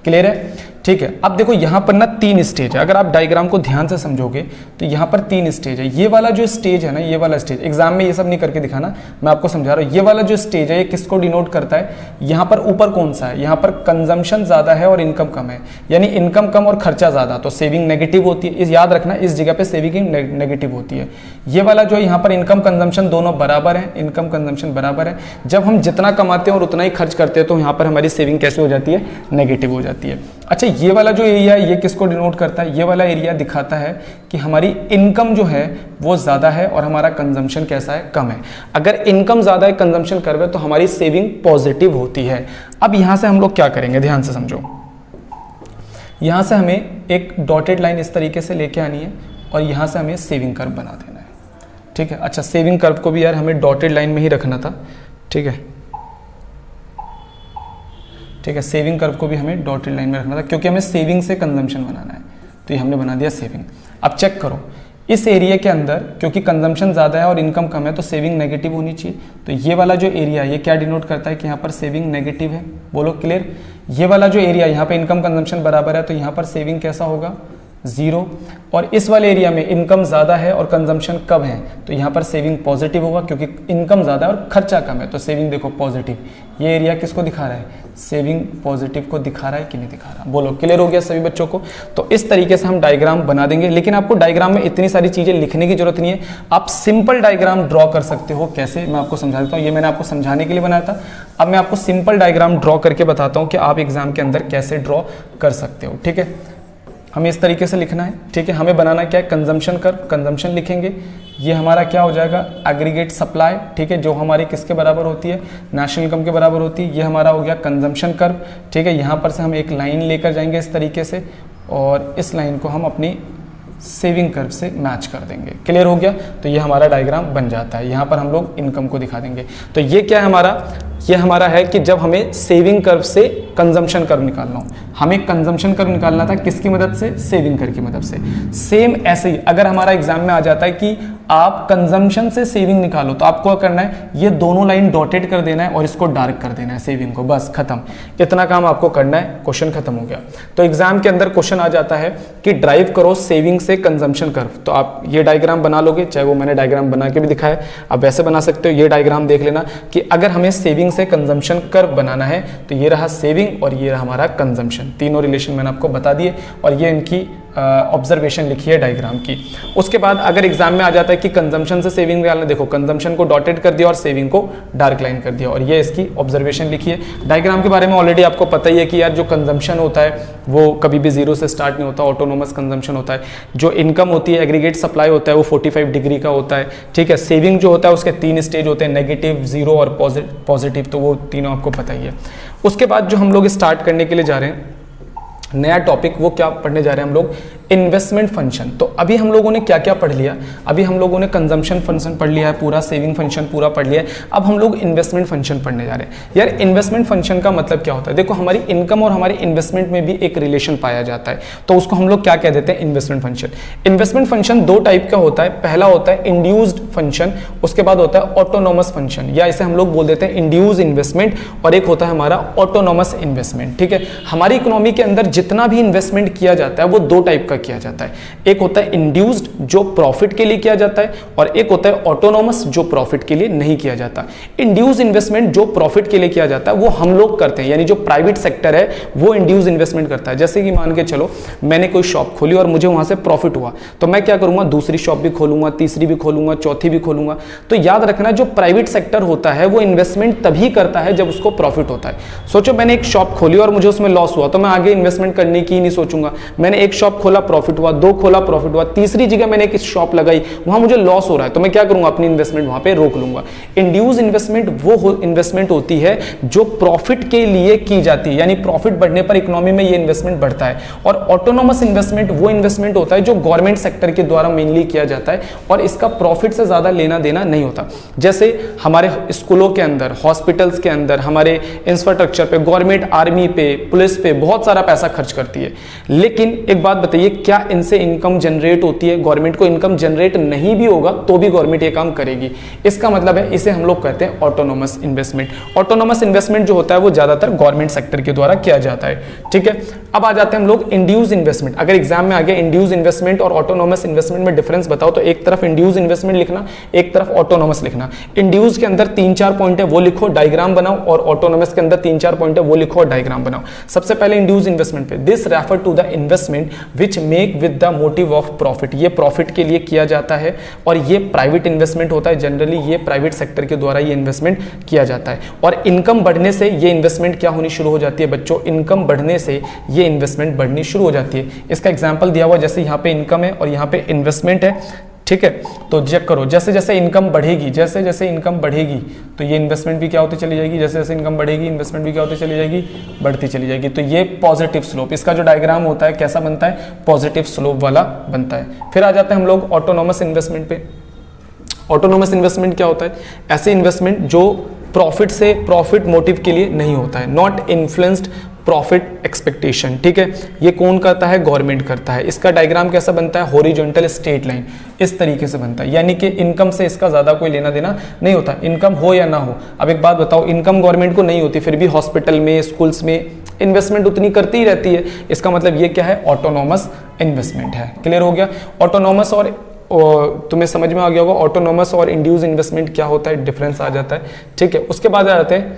क्लियर है, ठीक है। अब देखो यहाँ पर ना 3 स्टेज है, अगर आप डायग्राम को ध्यान से समझोगे तो यहाँ पर 3 स्टेज है। ये वाला जो स्टेज है ना, ये वाला स्टेज, एग्जाम में ये सब नहीं करके दिखाना, मैं आपको समझा रहा हूँ। ये वाला जो स्टेज है ये किसको डिनोट करता है, यहाँ पर ऊपर कौन सा है, यहाँ पर कंजम्पशन ज्यादा है और इनकम कम है, यानी इनकम कम और खर्चा ज्यादा, तो सेविंग नेगेटिव होती है। इस याद रखना, इस जगह पे सेविंग नेगेटिव होती है। ये वाला जो यहाँ पर इनकम कंजम्पशन दोनों बराबर है, इनकम कंजम्पशन बराबर है। जब हम जितना कमाते हैं और उतना ही खर्च करते हैं तो यहाँ पर हमारी सेविंग कैसे हो जाती है, नेगेटिव हो जाती है। अच्छा, ये वाला जो एरिया है ये किसको डिनोट करता है, ये वाला एरिया दिखाता है कि हमारी इनकम जो है वो ज्यादा है और हमारा कंजम्पशन कैसा है, कम है। अगर इनकम ज्यादा है, कंजम्पशन कम है, तो हमारी सेविंग पॉजिटिव होती है। अब यहां से हम लोग क्या करेंगे, ध्यान से समझो। यहां से हमें एक डॉटेड लाइन इस तरीके से लेके आनी है और यहां से हमें सेविंग कर्व बना देना है, ठीक है। अच्छा, सेविंग कर्व को भी यार हमें डॉटेड लाइन में ही रखना था, ठीक है, ठीक है। सेविंग कर्व को भी हमें डॉटेड लाइन में रखना था क्योंकि हमें सेविंग से कंजम्पशन बनाना है, तो ये हमने बना दिया सेविंग। अब चेक करो, इस एरिया के अंदर क्योंकि कंजम्पशन ज़्यादा है और इनकम कम है तो सेविंग नेगेटिव होनी चाहिए। तो ये वाला जो एरिया है ये क्या डिनोट करता है कि यहाँ पर सेविंग नेगेटिव है, बोलो क्लियर। ये वाला जो एरिया यहाँ पे इनकम कंजम्पशन बराबर है तो यहाँ पर सेविंग कैसा होगा, 0। और इस वाले एरिया में इनकम ज़्यादा है और कंजम्पशन कम है तो यहाँ पर सेविंग पॉजिटिव होगा क्योंकि इनकम ज़्यादा है और खर्चा कम है, तो सेविंग देखो पॉजिटिव। ये एरिया किसको दिखा रहा है, सेविंग पॉजिटिव को दिखा रहा है कि नहीं दिखा रहा, बोलो क्लियर हो गया सभी बच्चों को। तो इस तरीके से हम डायग्राम बना देंगे, लेकिन आपको डायग्राम में इतनी सारी चीज़ें लिखने की जरूरत नहीं है, आप सिंपल डायग्राम ड्रॉ कर सकते हो। कैसे, मैं आपको समझा देता हूँ। ये मैंने आपको समझाने के लिए बनाया था, अब मैं आपको सिंपल डायग्राम ड्रॉ करके बताता हूँ कि आप एग्जाम के अंदर कैसे ड्रॉ कर सकते हो, ठीक है। हमें इस तरीके से लिखना है, ठीक है। हमें बनाना क्या है, कंजम्पशन कर्व, कंजम्पशन लिखेंगे। ये हमारा क्या हो जाएगा, एग्रीगेट सप्लाई, ठीक है, जो हमारी किसके बराबर होती है, नेशनल इनकम के बराबर होती है। ये हमारा हो गया कंजम्पशन कर्व, ठीक है। यहाँ पर से हम एक लाइन लेकर जाएंगे इस तरीके से, और इस लाइन को हम अपनी सेविंग कर्व से मैच कर देंगे। क्लियर हो गया। तो ये हमारा डायग्राम बन जाता है। यहाँ पर हम लोग इनकम को दिखा देंगे। तो ये क्या है हमारा, ये हमारा है कि जब हमें सेविंग कर्व से कंजम्पशन कर्व निकालना हो, हमें कंजम्पशन कर्व निकालना था किसकी मदद से, सेविंग कर्व की मदद से। सेम ऐसे ही अगर हमारा एग्जाम में आ जाता है कि आप कंजम्पशन से सेविंग निकालो, तो आपको क्या करना है, ये दोनों लाइन डॉटेड कर देना है और इसको डार्क कर देना है, सेविंग को, बस खत्म। इतना काम आपको करना है, क्वेश्चन खत्म हो गया। तो एग्जाम के अंदर क्वेश्चन आ जाता है कि ड्राइव करो सेविंग से कंजम्पशन कर्व। तो आप ये डायग्राम बना लोगे, चाहे वो मैंने डायग्राम बना के भी दिखाया, आप वैसे बना सकते हो। ये डायग्राम देख लेना कि अगर हमें सेविंग से कंजम्पशन कर्व बनाना है तो ये रहा सेविंग और ये रहा हमारा कंजम्पशन, तीनों रिलेशन मैंने आपको बता दिए और ये इनकी ऑब्जर्वेशन लिखी है डायग्राम की। उसके बाद अगर एग्जाम में आ जाता है कि कंजम्पशन से सेविंग निकालना, देखो कंजम्पशन को डॉटेड कर दिया और सेविंग को डार्क लाइन कर दिया और ये इसकी ऑब्जर्वेशन लिखी है। डायग्राम के बारे में ऑलरेडी आपको पता ही है कि यार जो कंजम्पशन होता है वो कभी भी जीरो से स्टार्ट नहीं होता, ऑटोनोमस कंजम्पशन होता है। जो इनकम होती है, एग्रीगेट सप्लाई होता है, वो 45 डिग्री का होता है, ठीक है। सेविंग जो होता है उसके 3 स्टेज होते हैं, नेगेटिव, जीरो और पॉजिटिव, तो वो तीनों आपको पता ही है। उसके बाद जो हम लोग स्टार्ट करने के लिए जा रहे हैं नया टॉपिक, वो क्या पढ़ने जा रहे हैं हम लोग, इन्वेस्टमेंट फंक्शन। तो अभी हम लोगों ने क्या क्या पढ़ लिया, अभी हम लोगों ने कंजम्पशन फंक्शन पढ़ लिया है पूरा, सेविंग फंक्शन पूरा पढ़ लिया है। अब हम लोग इन्वेस्टमेंट फंक्शन पढ़ने जा रहे हैं। यार इन्वेस्टमेंट फंक्शन का मतलब क्या होता है, देखो हमारी इनकम और हमारी इन्वेस्टमेंट में भी एक रिलेशन पाया जाता है, तो उसको हम लोग क्या कह देते हैं, investment function. Investment function 2 type का होता है, पहला होता है इंड्यूस्ड फंक्शन, उसके बाद होता है ऑटोनोमस फंक्शन, या इसे हम लोग बोल देते हैं इंड्यूस इन्वेस्टमेंट, और एक होता है हमारा ऑटोनोमस इन्वेस्टमेंट, ठीक है। हमारी इकोनॉमी के अंदर जितना भी इन्वेस्टमेंट किया जाता है वो 2 टाइप का किया जाता है, एक होता है इंड्यूस्ड जो प्रॉफिट के लिए किया जाता है, और एक होता है ऑटोनोमस जो प्रॉफिट के लिए नहीं किया जाता। इंड्यूस इन्वेस्टमेंट जो प्रॉफिट के लिए किया जाता है वो हम लोग करते हैं, यानी जो प्राइवेट सेक्टर है वो इंड्यूस इन्वेस्टमेंट करता है। जैसे कि मान के चलो मैंने कोई शॉप खोली और मुझे वहां से प्रॉफिट हुआ, तो मैं क्या करूंगा, दूसरी शॉप भी खोलूंगा, तीसरी भी खोलूंगा, चौथी भी खोलूंगा। तो याद रखना जो प्राइवेट सेक्टर होता है वो इन्वेस्टमेंट तभी करता है जब उसको प्रॉफिट होता है। सोचो मैंने एक शॉप खोली और मुझे उसमें लॉस हुआ, तो मैं आगे इन्वेस्टमेंट करने की नहीं सोचूंगा। मैंने एक शॉप खोला, प्रॉफिट हुआ, 2 खोला, प्रॉफिट हुआ, तीसरी जगह मैंने एक शॉप लगाई, वहां मुझे लॉस हो रहा है, तो मैं क्या करूंगा, अपनी इन्वेस्टमेंट वहां पे रोक लूंगा। इंड्यूस इन्वेस्टमेंट वो इन्वेस्टमेंट होती है जो प्रॉफिट के लिए की जाती है, यानी प्रॉफिट बढ़ने पर इकोनॉमी में ये इन्वेस्टमेंट बढ़ता है। और ऑटोनोमस इन्वेस्टमेंट वो इन्वेस्टमेंट होता है जो गवर्नमेंट सेक्टर के द्वारा मेनली किया जाता है और इसका प्रॉफिट से ज्यादा लेना देना नहीं होता। जैसे हमारे स्कूलों के अंदर, हॉस्पिटल्स के अंदर, हमारे इंफ्रास्ट्रक्चर पे गवर्नमेंट आर्मी पे, पुलिस पे बहुत सारा पैसा खर्च करती है, लेकिन एक बात बताइए, क्या इनसे इनकम जनरेट होती है? गवर्नमेंट को इनकम जनरेट नहीं भी होगा तो भी गवर्नमेंट ये काम करेगी। इसका मतलब है इसे हम लोग कहते हैं ऑटोनोमस इन्वेस्टमेंट। ऑटोनोमस इन्वेस्टमेंट जो होता है वो ज्यादातर गवर्नमेंट सेक्टर के द्वारा किया जाता है, ठीक है। अब आ जाते हैं हम लोग इंड्यूस इन्वेस्टमेंट। अगर एग्जाम में आ गया इंड्यूस इन्वेस्टमेंट और ऑटोनोमस इन्वेस्टमेंट में डिफरेंस बताओ, तो एक तरफ इंड्यूस इन्वेस्टमेंट लिखना, एक तरफ ऑटोनोमस लिखना। इंड्यूस के अंदर 3-4 पॉइंट है वो लिखो, डायग्राम बनाओ, और ऑटोनोमस के अंदर 3-4 पॉइंट है वो लिखो और डायग्राम बनाओ। सबसे पहले इंड्यूस इन्वेस्टमेंट पे, this refer to the investment which make with the motive of profit. ये प्रॉफिट के लिए किया जाता है और ये प्राइवेट इन्वेस्टमेंट होता है, जनरली ये प्राइवेट सेक्टर के द्वारा ये इन्वेस्टमेंट किया जाता है। और इनकम बढ़ने से ये इन्वेस्टमेंट क्या होनी शुरू हो जाती है बच्चों, इनकम बढ़ने से ये इन्वेस्टमेंट बढ़नी शुरू हो जाती है। इसका एग्जांपल दिया हुआ, जैसे यहाँ पे इनकम है और यहाँ पे इन्वेस्टमेंट है, ठीक है। तो चेक करो, जैसे जैसे इनकम बढ़ेगी, जैसे जैसे इनकम बढ़ेगी तो ये इन्वेस्टमेंट भी क्या होती चली जाएगी, जैसे जैसे इनकम बढ़ेगी इन्वेस्टमेंट भी क्या होती चली जाएगी, बढ़ती चली जाएगी। तो ये पॉजिटिव स्लोप, इसका जो डायग्राम होता है कैसा बनता है, पॉजिटिव स्लोप वाला बनता है। फिर आ जाते हैं हम लोग ऑटोनोमस इन्वेस्टमेंट पे। ऑटोनोमस इन्वेस्टमेंट क्या होता है, ऐसे इन्वेस्टमेंट जो प्रॉफिट से, प्रॉफिट मोटिव के लिए नहीं होता है, नॉट इन्फ्लुएंस्ड प्रॉफिट एक्सपेक्टेशन, ठीक है। ये कौन करता है, गवर्नमेंट करता है। इसका डायग्राम कैसा बनता है, हॉरिजॉन्टल स्ट्रेट लाइन, इस तरीके से बनता है, यानी कि इनकम से इसका ज्यादा कोई लेना देना नहीं होता, इनकम हो या ना हो। अब एक बात बताओ, इनकम गवर्नमेंट को नहीं होती, फिर भी हॉस्पिटल में, स्कूल्स में इन्वेस्टमेंट उतनी करती ही रहती है। इसका मतलब ये क्या है, ऑटोनोमस इन्वेस्टमेंट है। क्लियर हो गया। ऑटोनोमस और तुम्हें समझ में आ गया होगा ऑटोनोमस और इंड्यूस इन्वेस्टमेंट क्या होता है, डिफरेंस आ जाता है, ठीक है। उसके बाद आ जाते हैं,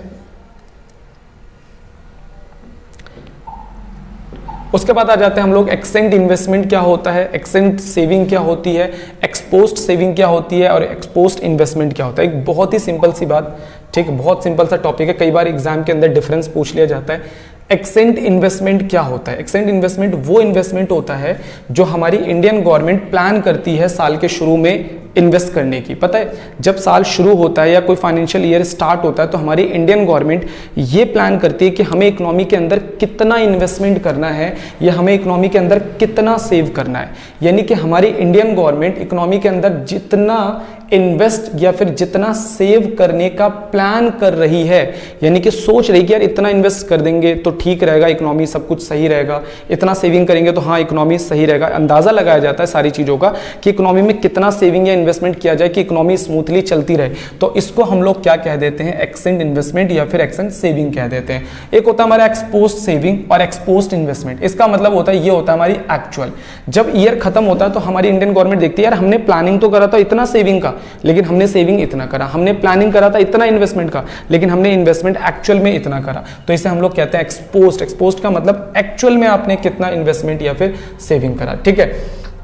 उसके बाद आ जाते हैं हम लोग एक्सेंट इन्वेस्टमेंट क्या होता है, एक्सेंट सेविंग क्या होती है, एक्सपोस्ट सेविंग क्या होती है और एक्सपोस्ट इन्वेस्टमेंट क्या होता है। एक बहुत ही सिंपल सी बात, ठीक है, बहुत सिंपल सा टॉपिक है, कई बार एग्जाम के अंदर डिफरेंस पूछ लिया जाता है। एक्सेंट इन्वेस्टमेंट क्या होता है? एक्सेंट इन्वेस्टमेंट वो इन्वेस्टमेंट होता है जो हमारी इंडियन गवर्नमेंट प्लान करती है साल के शुरू में इन्वेस्ट करने की। पता है, जब साल शुरू होता है या कोई फाइनेंशियल ईयर स्टार्ट होता है तो हमारी इंडियन गवर्नमेंट ये प्लान करती है कि हमें इकोनॉमी के अंदर कितना इन्वेस्टमेंट करना है या हमें इकोनॉमी के अंदर कितना सेव करना है। यानी कि हमारी इंडियन गवर्नमेंट इकोनॉमी के अंदर जितना इन्वेस्ट या फिर जितना सेव करने का प्लान कर रही है, यानी कि सोच रही कि यार इतना इन्वेस्ट कर देंगे तो ठीक रहेगा, इकोनॉमी सब कुछ सही रहेगा, इतना सेविंग करेंगे तो हाँ इकोनॉमी सही रहेगा। अंदाजा लगाया जाता है सारी चीज़ों का कि इकोनॉमी में कितना सेविंग या इन्वेस्टमेंट किया जाए कि इकोनॉमी स्मूथली चलती रहे। तो इसको हम लोग क्या कह देते हैं? एक्सेंट इन्वेस्टमेंट या फिर एक्सेंट सेविंग कह देते हैं। एक होता है हमारा एक्सपोज्ड सेविंग और एक्सपोज्ड इन्वेस्टमेंट। इसका मतलब होता है, ये होता है हमारी एक्चुअल। जब ईयर खत्म होता है तो हमारी इंडियन गवर्नमेंट देखती है यार हमने प्लानिंग तो करा था इतना सेविंग का, लेकिन हमने सेविंग इतना करा, हमने प्लानिंग करा था इतना इन्वेस्टमेंट का, लेकिन हमने इन्वेस्टमेंट एक्चुअल में इतना करा। तो इसे हम लोग कहते हैं एक्सपोज्ड। एक्सपोज्ड का मतलब एक्चुअल में आपने कितना इन्वेस्टमेंट या फिर सेविंग करा। ठीक है,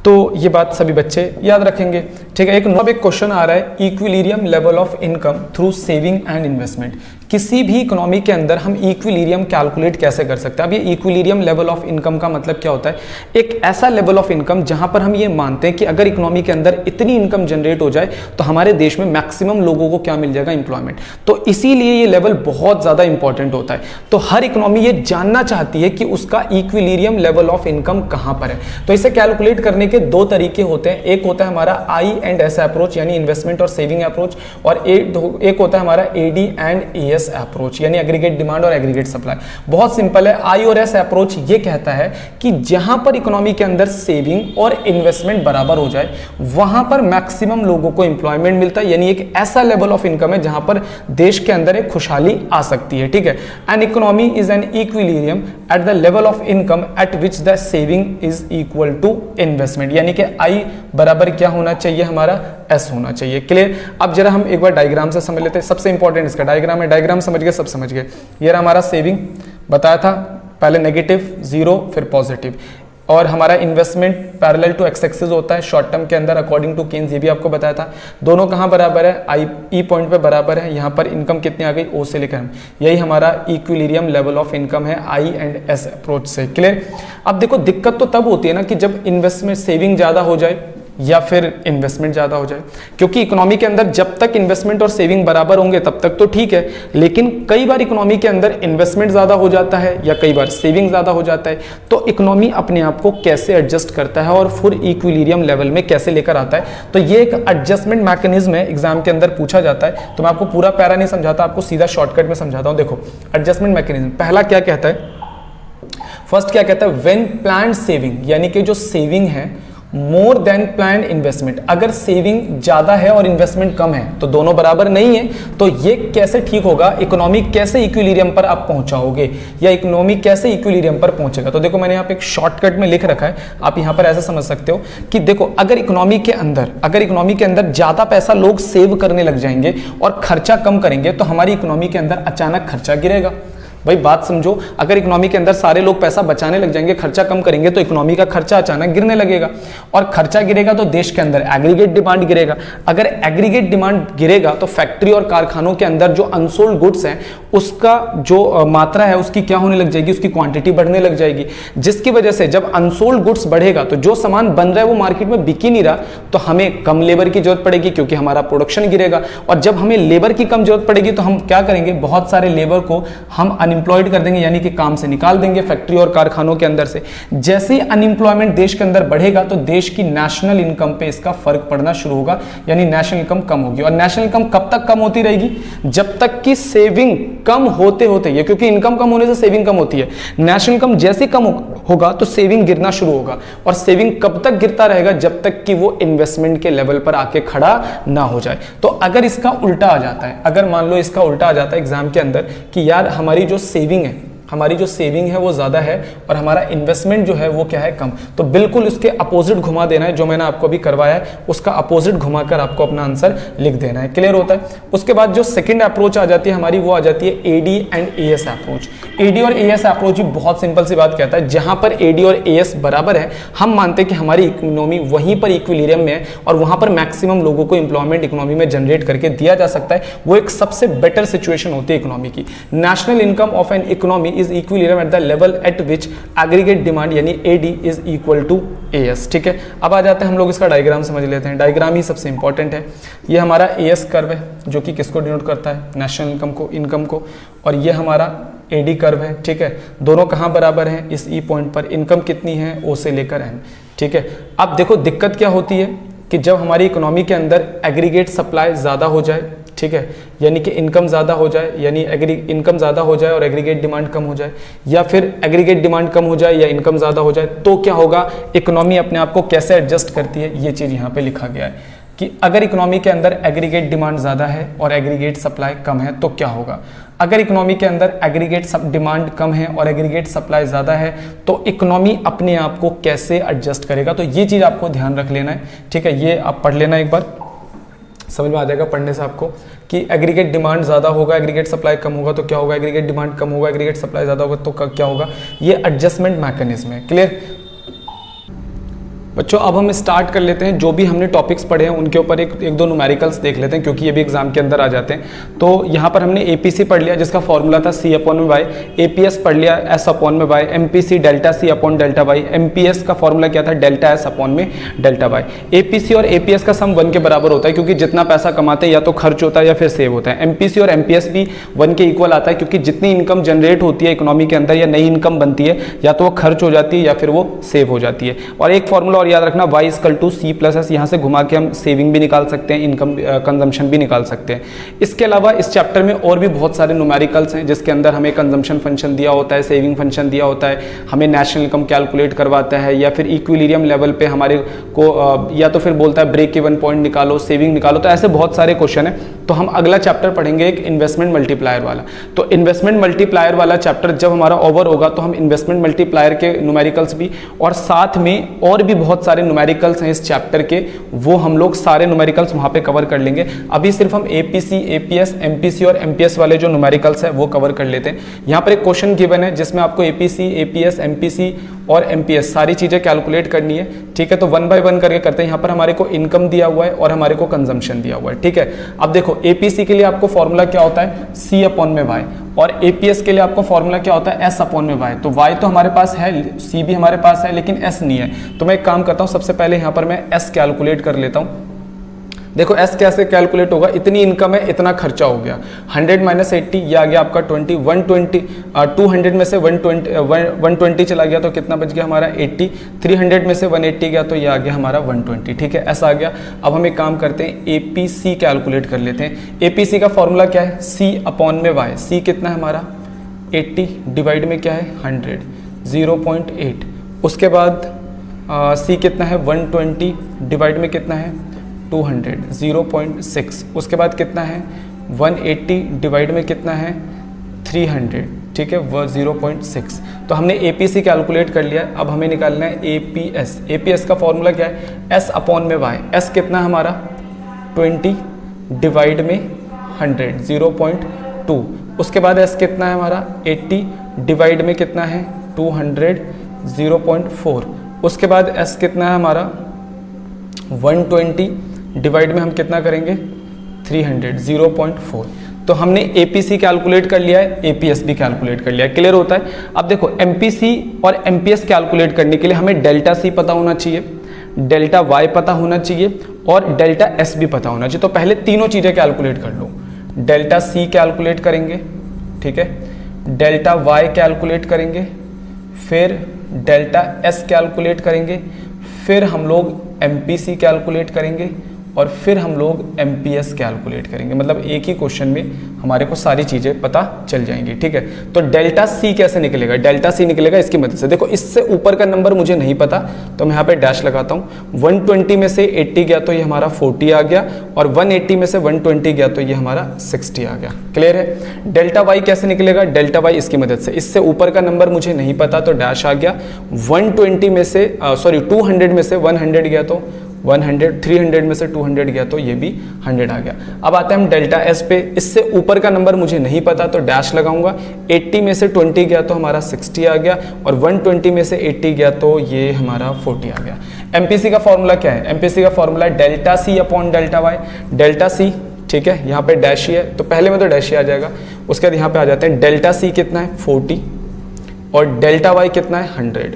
तो ये बात सभी बच्चे याद रखेंगे। ठीक है, एक क्वेश्चन आ रहा है, equilibrium level of income through saving and investment. किसी भी इकोनॉमी के अंदर हम इक्विलिब्रियम कैलकुलेट कैसे कर सकते हैं? अब ये इक्विलिब्रियम लेवल ऑफ इनकम का मतलब क्या होता है? एक ऐसा लेवल ऑफ इनकम जहां पर हम ये मानते हैं कि अगर इकोनॉमी के अंदर इतनी इनकम जनरेट हो जाए तो हमारे देश में मैक्सिमम लोगों को क्या मिल जाएगा? एम्प्लॉयमेंट। तो इसीलिए ये लेवल बहुत ज्यादा इंपॉर्टेंट होता है। तो हर इकोनॉमी ये जानना चाहती है कि उसका इक्विलिब्रियम लेवल ऑफ इनकम कहां पर है। तो इसे कैलकुलेट करने के दो तरीके होते हैं। एक होता है हमारा I&S अप्रोच यानी इन्वेस्टमेंट और सेविंग अप्रोच, और एक होता है हमारा AD&ES अप्रोच यानी एग्रीगेट डिमांड और एग्रीगेट सप्लाई। बहुत सिंपल है। I और S अप्रोच ये कहता है कि जहां पर इकोनॉमी के अंदर सेविंग और इन्वेस्टमेंट बराबर हो जाए वहां पर मैक्सिमम लोगों को एम्प्लॉयमेंट मिलता है, यानी एक ऐसा लेवल ऑफ इनकम है जहां पर देश के अंदर एक खुशहाली आ सकती है। ठीक है, an economy is an equilibrium at the level of income at which the saving is equal to investment, यानी कि I बराबर क्या होना चाहिए? हमारा S होना चाहिए। क्लियर? अब जरा हम एक बार डायग्राम से समझ लेते हैं। सबसे इंपॉर्टेंट इसका डायग्राम है। डायग्राम समझ गए? सब समझ गए। ये रहा हमारा सेविंग, बताया था पहले नेगेटिव, जीरो, फिर पॉजिटिव। और हमारा investment parallel to x axis होता है शॉर्ट टर्म के अंदर अकॉर्डिंग टू केन्स, ये भी आपको बताया था। दोनों कहाँ बराबर है? ई पॉइंट पे बराबर है। यहाँ पर इनकम कितनी आ गई? O से लेकर हम, यही हमारा इक्विलिब्रियम लेवल ऑफ इनकम है I&S अप्रोच से। क्लियर? अब देखो दिक्कत तो तब होती है ना कि जब इन्वेस्टमेंट सेविंग ज्यादा हो जाए या फिर इन्वेस्टमेंट ज्यादा हो जाए, क्योंकि इकोनॉमी के अंदर जब तक इन्वेस्टमेंट और सेविंग बराबर होंगे तब तक तो ठीक है, लेकिन कई बार इकोनॉमी के अंदर इन्वेस्टमेंट ज्यादा हो जाता है या कई बार सेविंग ज्यादा हो जाता है। तो इकोनॉमी अपने आप को कैसे एडजस्ट करता है और फिर इक्विलिब्रियम लेवल में कैसे लेकर आता है? तो ये एक एडजस्टमेंट मैकेनिज्म है, एग्जाम के अंदर पूछा जाता है। तो मैं आपको पूरा पैरा नहीं समझाता, आपको सीधा शॉर्टकट में समझाता हूं। देखो एडजस्टमेंट मैकेनिज्म पहला क्या कहता है? फर्स्ट क्या कहता है? व्हेन प्लान्ड सेविंग, यानी कि जो सेविंग है मोर देन प्लान्ड इन्वेस्टमेंट, अगर सेविंग ज्यादा है और इन्वेस्टमेंट कम है तो दोनों बराबर नहीं है, तो ये कैसे ठीक होगा? इकोनॉमी कैसे इक्विलिब्रियम पर आप पहुंचाओगे या इकोनॉमी कैसे इक्विलिब्रियम पर पहुंचेगा? तो देखो मैंने यहाँ पे एक शॉर्टकट में लिख रखा है, आप यहाँ पर ऐसे समझ सकते हो कि देखो अगर इकोनॉमी के अंदर ज्यादा पैसा लोग सेव करने लग जाएंगे और खर्चा कम करेंगे तो हमारी इकोनॉमी के अंदर अचानक खर्चा गिरेगा। भाई बात समझो, अगर इकोनॉमी के अंदर सारे लोग पैसा बचाने लग जाएंगे, खर्चा कम करेंगे तो इकोनॉमी का खर्चा अचानक गिरने लगेगा, और खर्चा गिरेगा तो देश के अंदर एग्रीगेट डिमांड गिरेगा। अगर एग्रीगेट डिमांड गिरेगा तो फैक्ट्री और कारखानों के अंदर जो अनसोल्ड गुड्स हैं उसका जो मात्रा है उसकी क्या होने लग जाएगी? उसकी क्वांटिटी बढ़ने लग जाएगी, जिसकी वजह से जब अनसोल्ड गुड्स बढ़ेगा तो जो सामान बन रहा है वो मार्केट में बिक ही नहीं रहा, तो हमें कम लेबर की जरूरत पड़ेगी क्योंकि हमारा प्रोडक्शन गिरेगा, और जब हमें लेबर की कम जरूरत पड़ेगी तो हम क्या करेंगे? बहुत सारे लेबर को हम अनएम्प्लॉयड कर देंगे, यानी कि काम से निकाल देंगे फैक्ट्री और कारखानों के अंदर से। जैसे ही अनएम्प्लॉयमेंट देश के अंदर बढ़ेगा तो देश की नेशनल इनकम पे इसका फर्क पड़ना शुरू होगा, यानी नेशनल इनकम कम होगी। और नेशनल इनकम कब तक कम होती रहेगी? जब तक कि सेविंग कम होते होते, ये क्योंकि इनकम कम होने से सेविंग कम होती है, नेशनल इनकम जैसे कम होगा तो सेविंग गिरना शुरू होगा, और सेविंग कब तक गिरता रहेगा? जब तक कि वो इन्वेस्टमेंट के लेवल पर आके खड़ा ना हो जाए। तो अगर इसका उल्टा आ जाता है, अगर मान लो इसका उल्टा आ जाता है एग्जाम के अंदर कि यार हमारी जो सेविंग है वो ज्यादा है और हमारा इन्वेस्टमेंट जो है वो क्या है? कम, तो बिल्कुल उसके अपोजिट घुमा देना है, जो मैंने आपको अभी करवाया है उसका अपोजिट घुमाकर आपको अपना आंसर लिख देना है। क्लियर होता है? उसके बाद जो सेकंड अप्रोच आ जाती है हमारी, वो आ जाती है AD&ES अप्रोच। AD और AS अप्रोच भी बहुत सिंपल सी बात कहता है, जहां पर AD और AS बराबर है, हम मानते हैं कि हमारी इकोनॉमी वहीं पर इक्विलिब्रियम में है और वहां पर मैक्सिमम लोगों को एम्प्लॉयमेंट इकोनॉमी में जनरेट करके दिया जा सकता है। वो एक सबसे बेटर सिचुएशन होती है इकोनॉमी की। National income of an economy is equilibrium at the level at which aggregate demand यानी AD is equal to AS। ठीक है, अब आ जाते हैं हम लोग इसका डायग्राम समझ लेते हैं। डायग्राम ही सबसे इंपॉर्टेंट है। ये हमारा AS कर्व है जो कि किसको डिनोट करता है, नेशनल इनकम को, और ये हमारा AD कर्व है। ठीक है, दोनों कहाँ बराबर हैं, इस E पॉइंट पर। इनकम कितनी है, O से लेकर N। ठीक है, अब देखो दिक्कत क्या होती है कि जब हमारी इकोनॉमी के अंदर एग्रीगेट सप्लाई ज़्यादा हो जाए, ठीक है, यानी कि इनकम ज़्यादा हो जाए, यानी इनकम ज़्यादा हो जाए और एग्रीगेट डिमांड कम हो जाए, या फिर एग्रीगेट डिमांड कम हो जाए या इनकम ज़्यादा हो जाए, तो क्या होगा, इकोनॉमी अपने आप को कैसे एडजस्ट करती है, ये चीज़ यहाँ पे लिखा गया है कि अगर इकोनॉमी के अंदर एग्रीगेट डिमांड ज़्यादा है और एग्रीगेट सप्लाई कम है तो क्या होगा। अगर इकोनॉमी के अंदर एग्रीगेट डिमांड कम है और एग्रीगेट सप्लाई ज़्यादा है तो इकोनॉमी अपने आप को कैसे एडजस्ट करेगा। तो ये चीज़ आपको ध्यान रख लेना है। ठीक है, ये आप पढ़ लेना एक बार, समझ में आ जाएगा पढ़ने से आपको कि एग्रीगेट डिमांड ज़्यादा होगा, एग्रीगेट सप्लाई कम होगा तो क्या होगा, एग्रीगेट डिमांड कम होगा, एग्रीगेट सप्लाई ज़्यादा होगा तो क्या होगा। ये एडजस्टमेंट मैकेनिज्म है। क्लियर बच्चों, अब हम स्टार्ट कर लेते हैं। जो भी हमने टॉपिक्स पढ़े हैं उनके ऊपर एक दो न्यूमेरिकल्स देख लेते हैं क्योंकि ये भी एग्जाम के अंदर आ जाते हैं। तो यहाँ पर हमने APC पढ़ लिया जिसका फॉर्मूला था C/Y, APS पढ़ लिया S/Y, MPC delta C/Δy, MPS का फॉर्मूला क्या था, डेल्टा S/Δy। APC और APS का सम 1 के बराबर होता है क्योंकि जितना पैसा कमाते हैं या तो खर्च होता है या फिर सेव होता है। MPC और MPS भी 1 के इक्वल आता है क्योंकि जितनी इनकम जनरेट होती है इकोनॉमी के अंदर या नई इनकम बनती है या तो वो खर्च हो जाती है या फिर वो सेव हो जाती है। और एक फॉर्मूला याद रखना, Y=C+S, यहाँ से घुमा के हम सेविंग भी निकाल सकते हैं, इनकम कंजम्पशन भी निकाल सकते हैं। इसके अलावा इस चैप्टर में और भी बहुत सारे न्यूमेरिकल्स हैं जिसके अंदर हमें कंजम्पशन फंक्शन दिया होता है, सेविंग फंक्शन दिया होता है, हमें नेशनल इनकम कैलकुलेट करवाता है, या फिर इक्विलिब्रियम लेवल पे हमारे को या तो फिर बोलता है ब्रेक इवन पॉइंट निकालो, सेविंग निकालो। तो ऐसे बहुत सारे क्वेश्चन है। तो हम अगला चैप्टर पढ़ेंगे एक इन्वेस्टमेंट मल्टीप्लायर वाला। तो इन्वेस्टमेंट मल्टीप्लायर वाला चैप्टर जब हमारा ओवर होगा तो हम इन्वेस्टमेंट मल्टीप्लायर के न्यूमेरिकल्स भी और साथ में और भी बहुत सारे न्यूमेरिकल्स हैं इस चैप्टर के, वो हम लोग सारे न्यूमेरिकल्स वहां पे कवर कर लेंगे। अभी सिर्फ हम APC, APS, MPC और MPS वाले जो न्यूमेरिकल्स है वो कवर कर लेते हैं। यहाँ पर एक क्वेश्चन गिवन है जिसमें आपको APC, APS, MPC और MPS सारी चीजें कैलकुलेट करनी है। ठीक है, तो 1 बाय 1 करके करते हैं। यहाँ पर हमारे को इनकम दिया हुआ है और हमारे को कंजम्पशन दिया हुआ है। ठीक है, अब देखो APC के लिए आपको फॉर्मूला क्या होता है, C/Y, और APS के लिए आपको फॉर्मूला क्या होता है, S/Y। तो Y तो हमारे पास है, C भी हमारे पास है, लेकिन S नहीं है। तो मैं एक काम करता हूँ, सबसे पहले यहाँ पर मैं S कैलकुलेट कर लेता हूँ। देखो S कैसे कैलकुलेट होगा, इतनी इनकम है, इतना खर्चा हो गया, 100 - 80 ये आ गया आपका 20, 120, 200 में से 120 चला गया तो कितना बच गया हमारा 80, 300 में से 180 गया तो ये आ गया हमारा 120। ठीक है, ऐसा आ गया। अब हम एक काम करते हैं, APC कैलकुलेट कर लेते हैं। APC का फॉर्मूला क्या है, C/Y। C कितना है हमारा 80, डिवाइड में क्या है 100, 0.8। उसके बाद C कितना है 120, डिवाइड में कितना है 200, 0.6। उसके बाद कितना है 180, डिवाइड में कितना है 300। ठीक है, वह 0.6। तो हमने APC कैलकुलेट कर लिया। अब हमें निकालना है APS। APS का फॉर्मूला क्या है, S/Y। S कितना है हमारा 20, डिवाइड में 100, 0.2। उसके बाद S कितना है हमारा 80, डिवाइड में कितना है 200, 0.4। उसके बाद S कितना है हमारा 120, डिवाइड में हम कितना करेंगे 300, 0.4। तो हमने APC कैलकुलेट कर लिया है, APS भी कैलकुलेट कर लिया है। क्लियर होता है। अब देखो MPC और MPS कैलकुलेट करने के लिए हमें डेल्टा C पता होना चाहिए, डेल्टा Y पता होना चाहिए और डेल्टा S भी पता होना चाहिए। तो पहले तीनों चीजें कैलकुलेट कर लो। डेल्टा C कैलकुलेट करेंगे, ठीक है, डेल्टा Y कैलकुलेट करेंगे, फिर डेल्टा S कैलकुलेट करेंगे, फिर हम लोग MPC कैलकुलेट करेंगे और फिर हम लोग MPS कैलकुलेट करेंगे। मतलब एक ही क्वेश्चन में हमारे को सारी चीज़ें पता चल जाएंगी। ठीक है, तो डेल्टा C कैसे निकलेगा, डेल्टा C निकलेगा इसकी मदद से। देखो इससे ऊपर का नंबर मुझे नहीं पता तो मैं यहाँ पे डैश लगाता हूँ। 120 में से 80 गया तो ये हमारा 40 आ गया और 180 में से 120 गया तो ये हमारा 60 आ गया। क्लियर है। डेल्टा Y कैसे निकलेगा, डेल्टा Y इसकी मदद से। इससे ऊपर का नंबर मुझे नहीं पता तो डैश आ गया। 200 में से 100 गया तो 100, 300 में से 200 गया तो ये भी 100 आ गया। अब आते हैं हम डेल्टा S पे। इससे ऊपर का नंबर मुझे नहीं पता तो डैश लगाऊंगा। 80 में से 20 गया तो हमारा 60 आ गया और 120 में से 80 गया तो ये हमारा 40 आ गया। MPC का फॉर्मूला क्या है, MPC का फॉर्मूला है डेल्टा C/डेल्टा Y। डेल्टा C, ठीक है, यहाँ पे डैश ही है तो पहले में तो डैश ही आ जाएगा। उसके बाद यहाँ पे आ जाते हैं डेल्टा C कितना है 40, और डेल्टा वाई कितना है 100,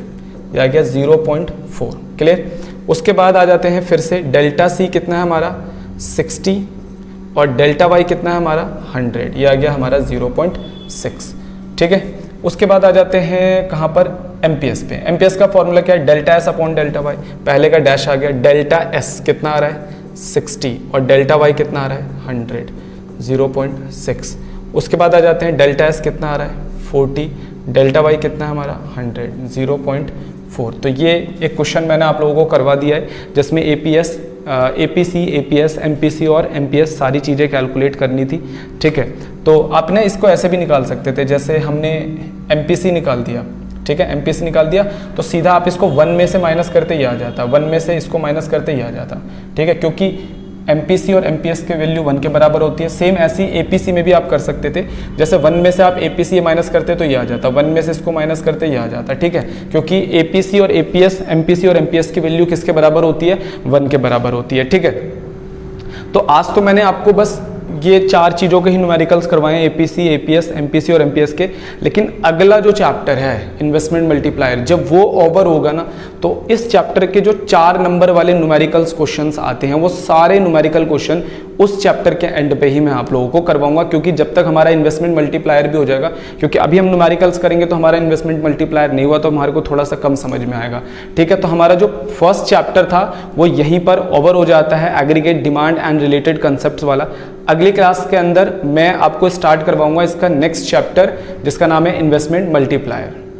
यह आ गया 0.4। क्लियर। उसके बाद आ जाते हैं फिर से डेल्टा सी कितना है हमारा 60 और डेल्टा वाई कितना है हमारा 100, यह आ गया हमारा 0.6। ठीक है। उसके बाद आ जाते हैं कहाँ पर एमपीएस पे। एमपीएस का फॉर्मूला क्या है, delta S upon delta Y. पहले का डैश आ गया, डेल्टा एस कितना आ रहा है 60 और डेल्टा वाई कितना आ रहा है 100, 0.6। उसके बाद आ जाते हैं डेल्टा एस कितना आ रहा है 40, डेल्टा वाई कितना है हमारा 100, 0.4। तो ये एक क्वेश्चन मैंने आप लोगों को करवा दिया है जिसमें एपीएस, एपीसी, एपीएस, एमपीसी और एमपीएस सारी चीज़ें कैलकुलेट करनी थी। ठीक है। तो आपने इसको ऐसे भी निकाल सकते थे, जैसे हमने एमपीसी निकाल दिया, ठीक है, एमपीसी निकाल दिया तो सीधा आप इसको 1 में से माइनस करते ही आ जाता, 1 में से इसको माइनस करते ही आ जाता। ठीक है, क्योंकि एमपीसी और एमपीएस के वैल्यू 1 के बराबर होती है। सेम ऐसी एपीसी में भी आप कर सकते थे, जैसे 1 में से आप एपीसी माइनस करते तो ये आ जाता, 1 में से इसको माइनस करते ये आ जाता। ठीक है, क्योंकि एपीसी और एपीएस, एमपीसी और एमपीएस की वैल्यू किसके बराबर होती है 1 के बराबर होती है। ठीक है। तो आज तो मैंने आपको बस ये 4 चीज़ों के ही न्यूमेरिकल्स करवाए, एपीसी, एपीएस, एमपीसी और एमपीएस के। लेकिन अगला जो चैप्टर है इन्वेस्टमेंट मल्टीप्लायर, जब वो ओवर होगा ना तो इस चैप्टर के जो 4 नंबर वाले न्यूमेरिकल्स क्वेश्चंस आते हैं वो सारे न्यूमेरिकल क्वेश्चन उस चैप्टर के एंड पे ही मैं आप लोगों को करवाऊंगा, क्योंकि जब तक हमारा इन्वेस्टमेंट मल्टीप्लायर भी हो जाएगा, क्योंकि अभी हम न्यूमेरिकल्स करेंगे तो हमारा इन्वेस्टमेंट मल्टीप्लायर नहीं हुआ तो हमारे को थोड़ा सा कम समझ में आएगा। ठीक है। तो हमारा जो फर्स्ट चैप्टर था वो यहीं पर ओवर हो जाता है, aggregate demand and related concepts वाला। अगली क्लास के अंदर मैं आपको स्टार्ट करवाऊंगा इसका नेक्स्ट चैप्टर जिसका नाम है इन्वेस्टमेंट मल्टीप्लायर।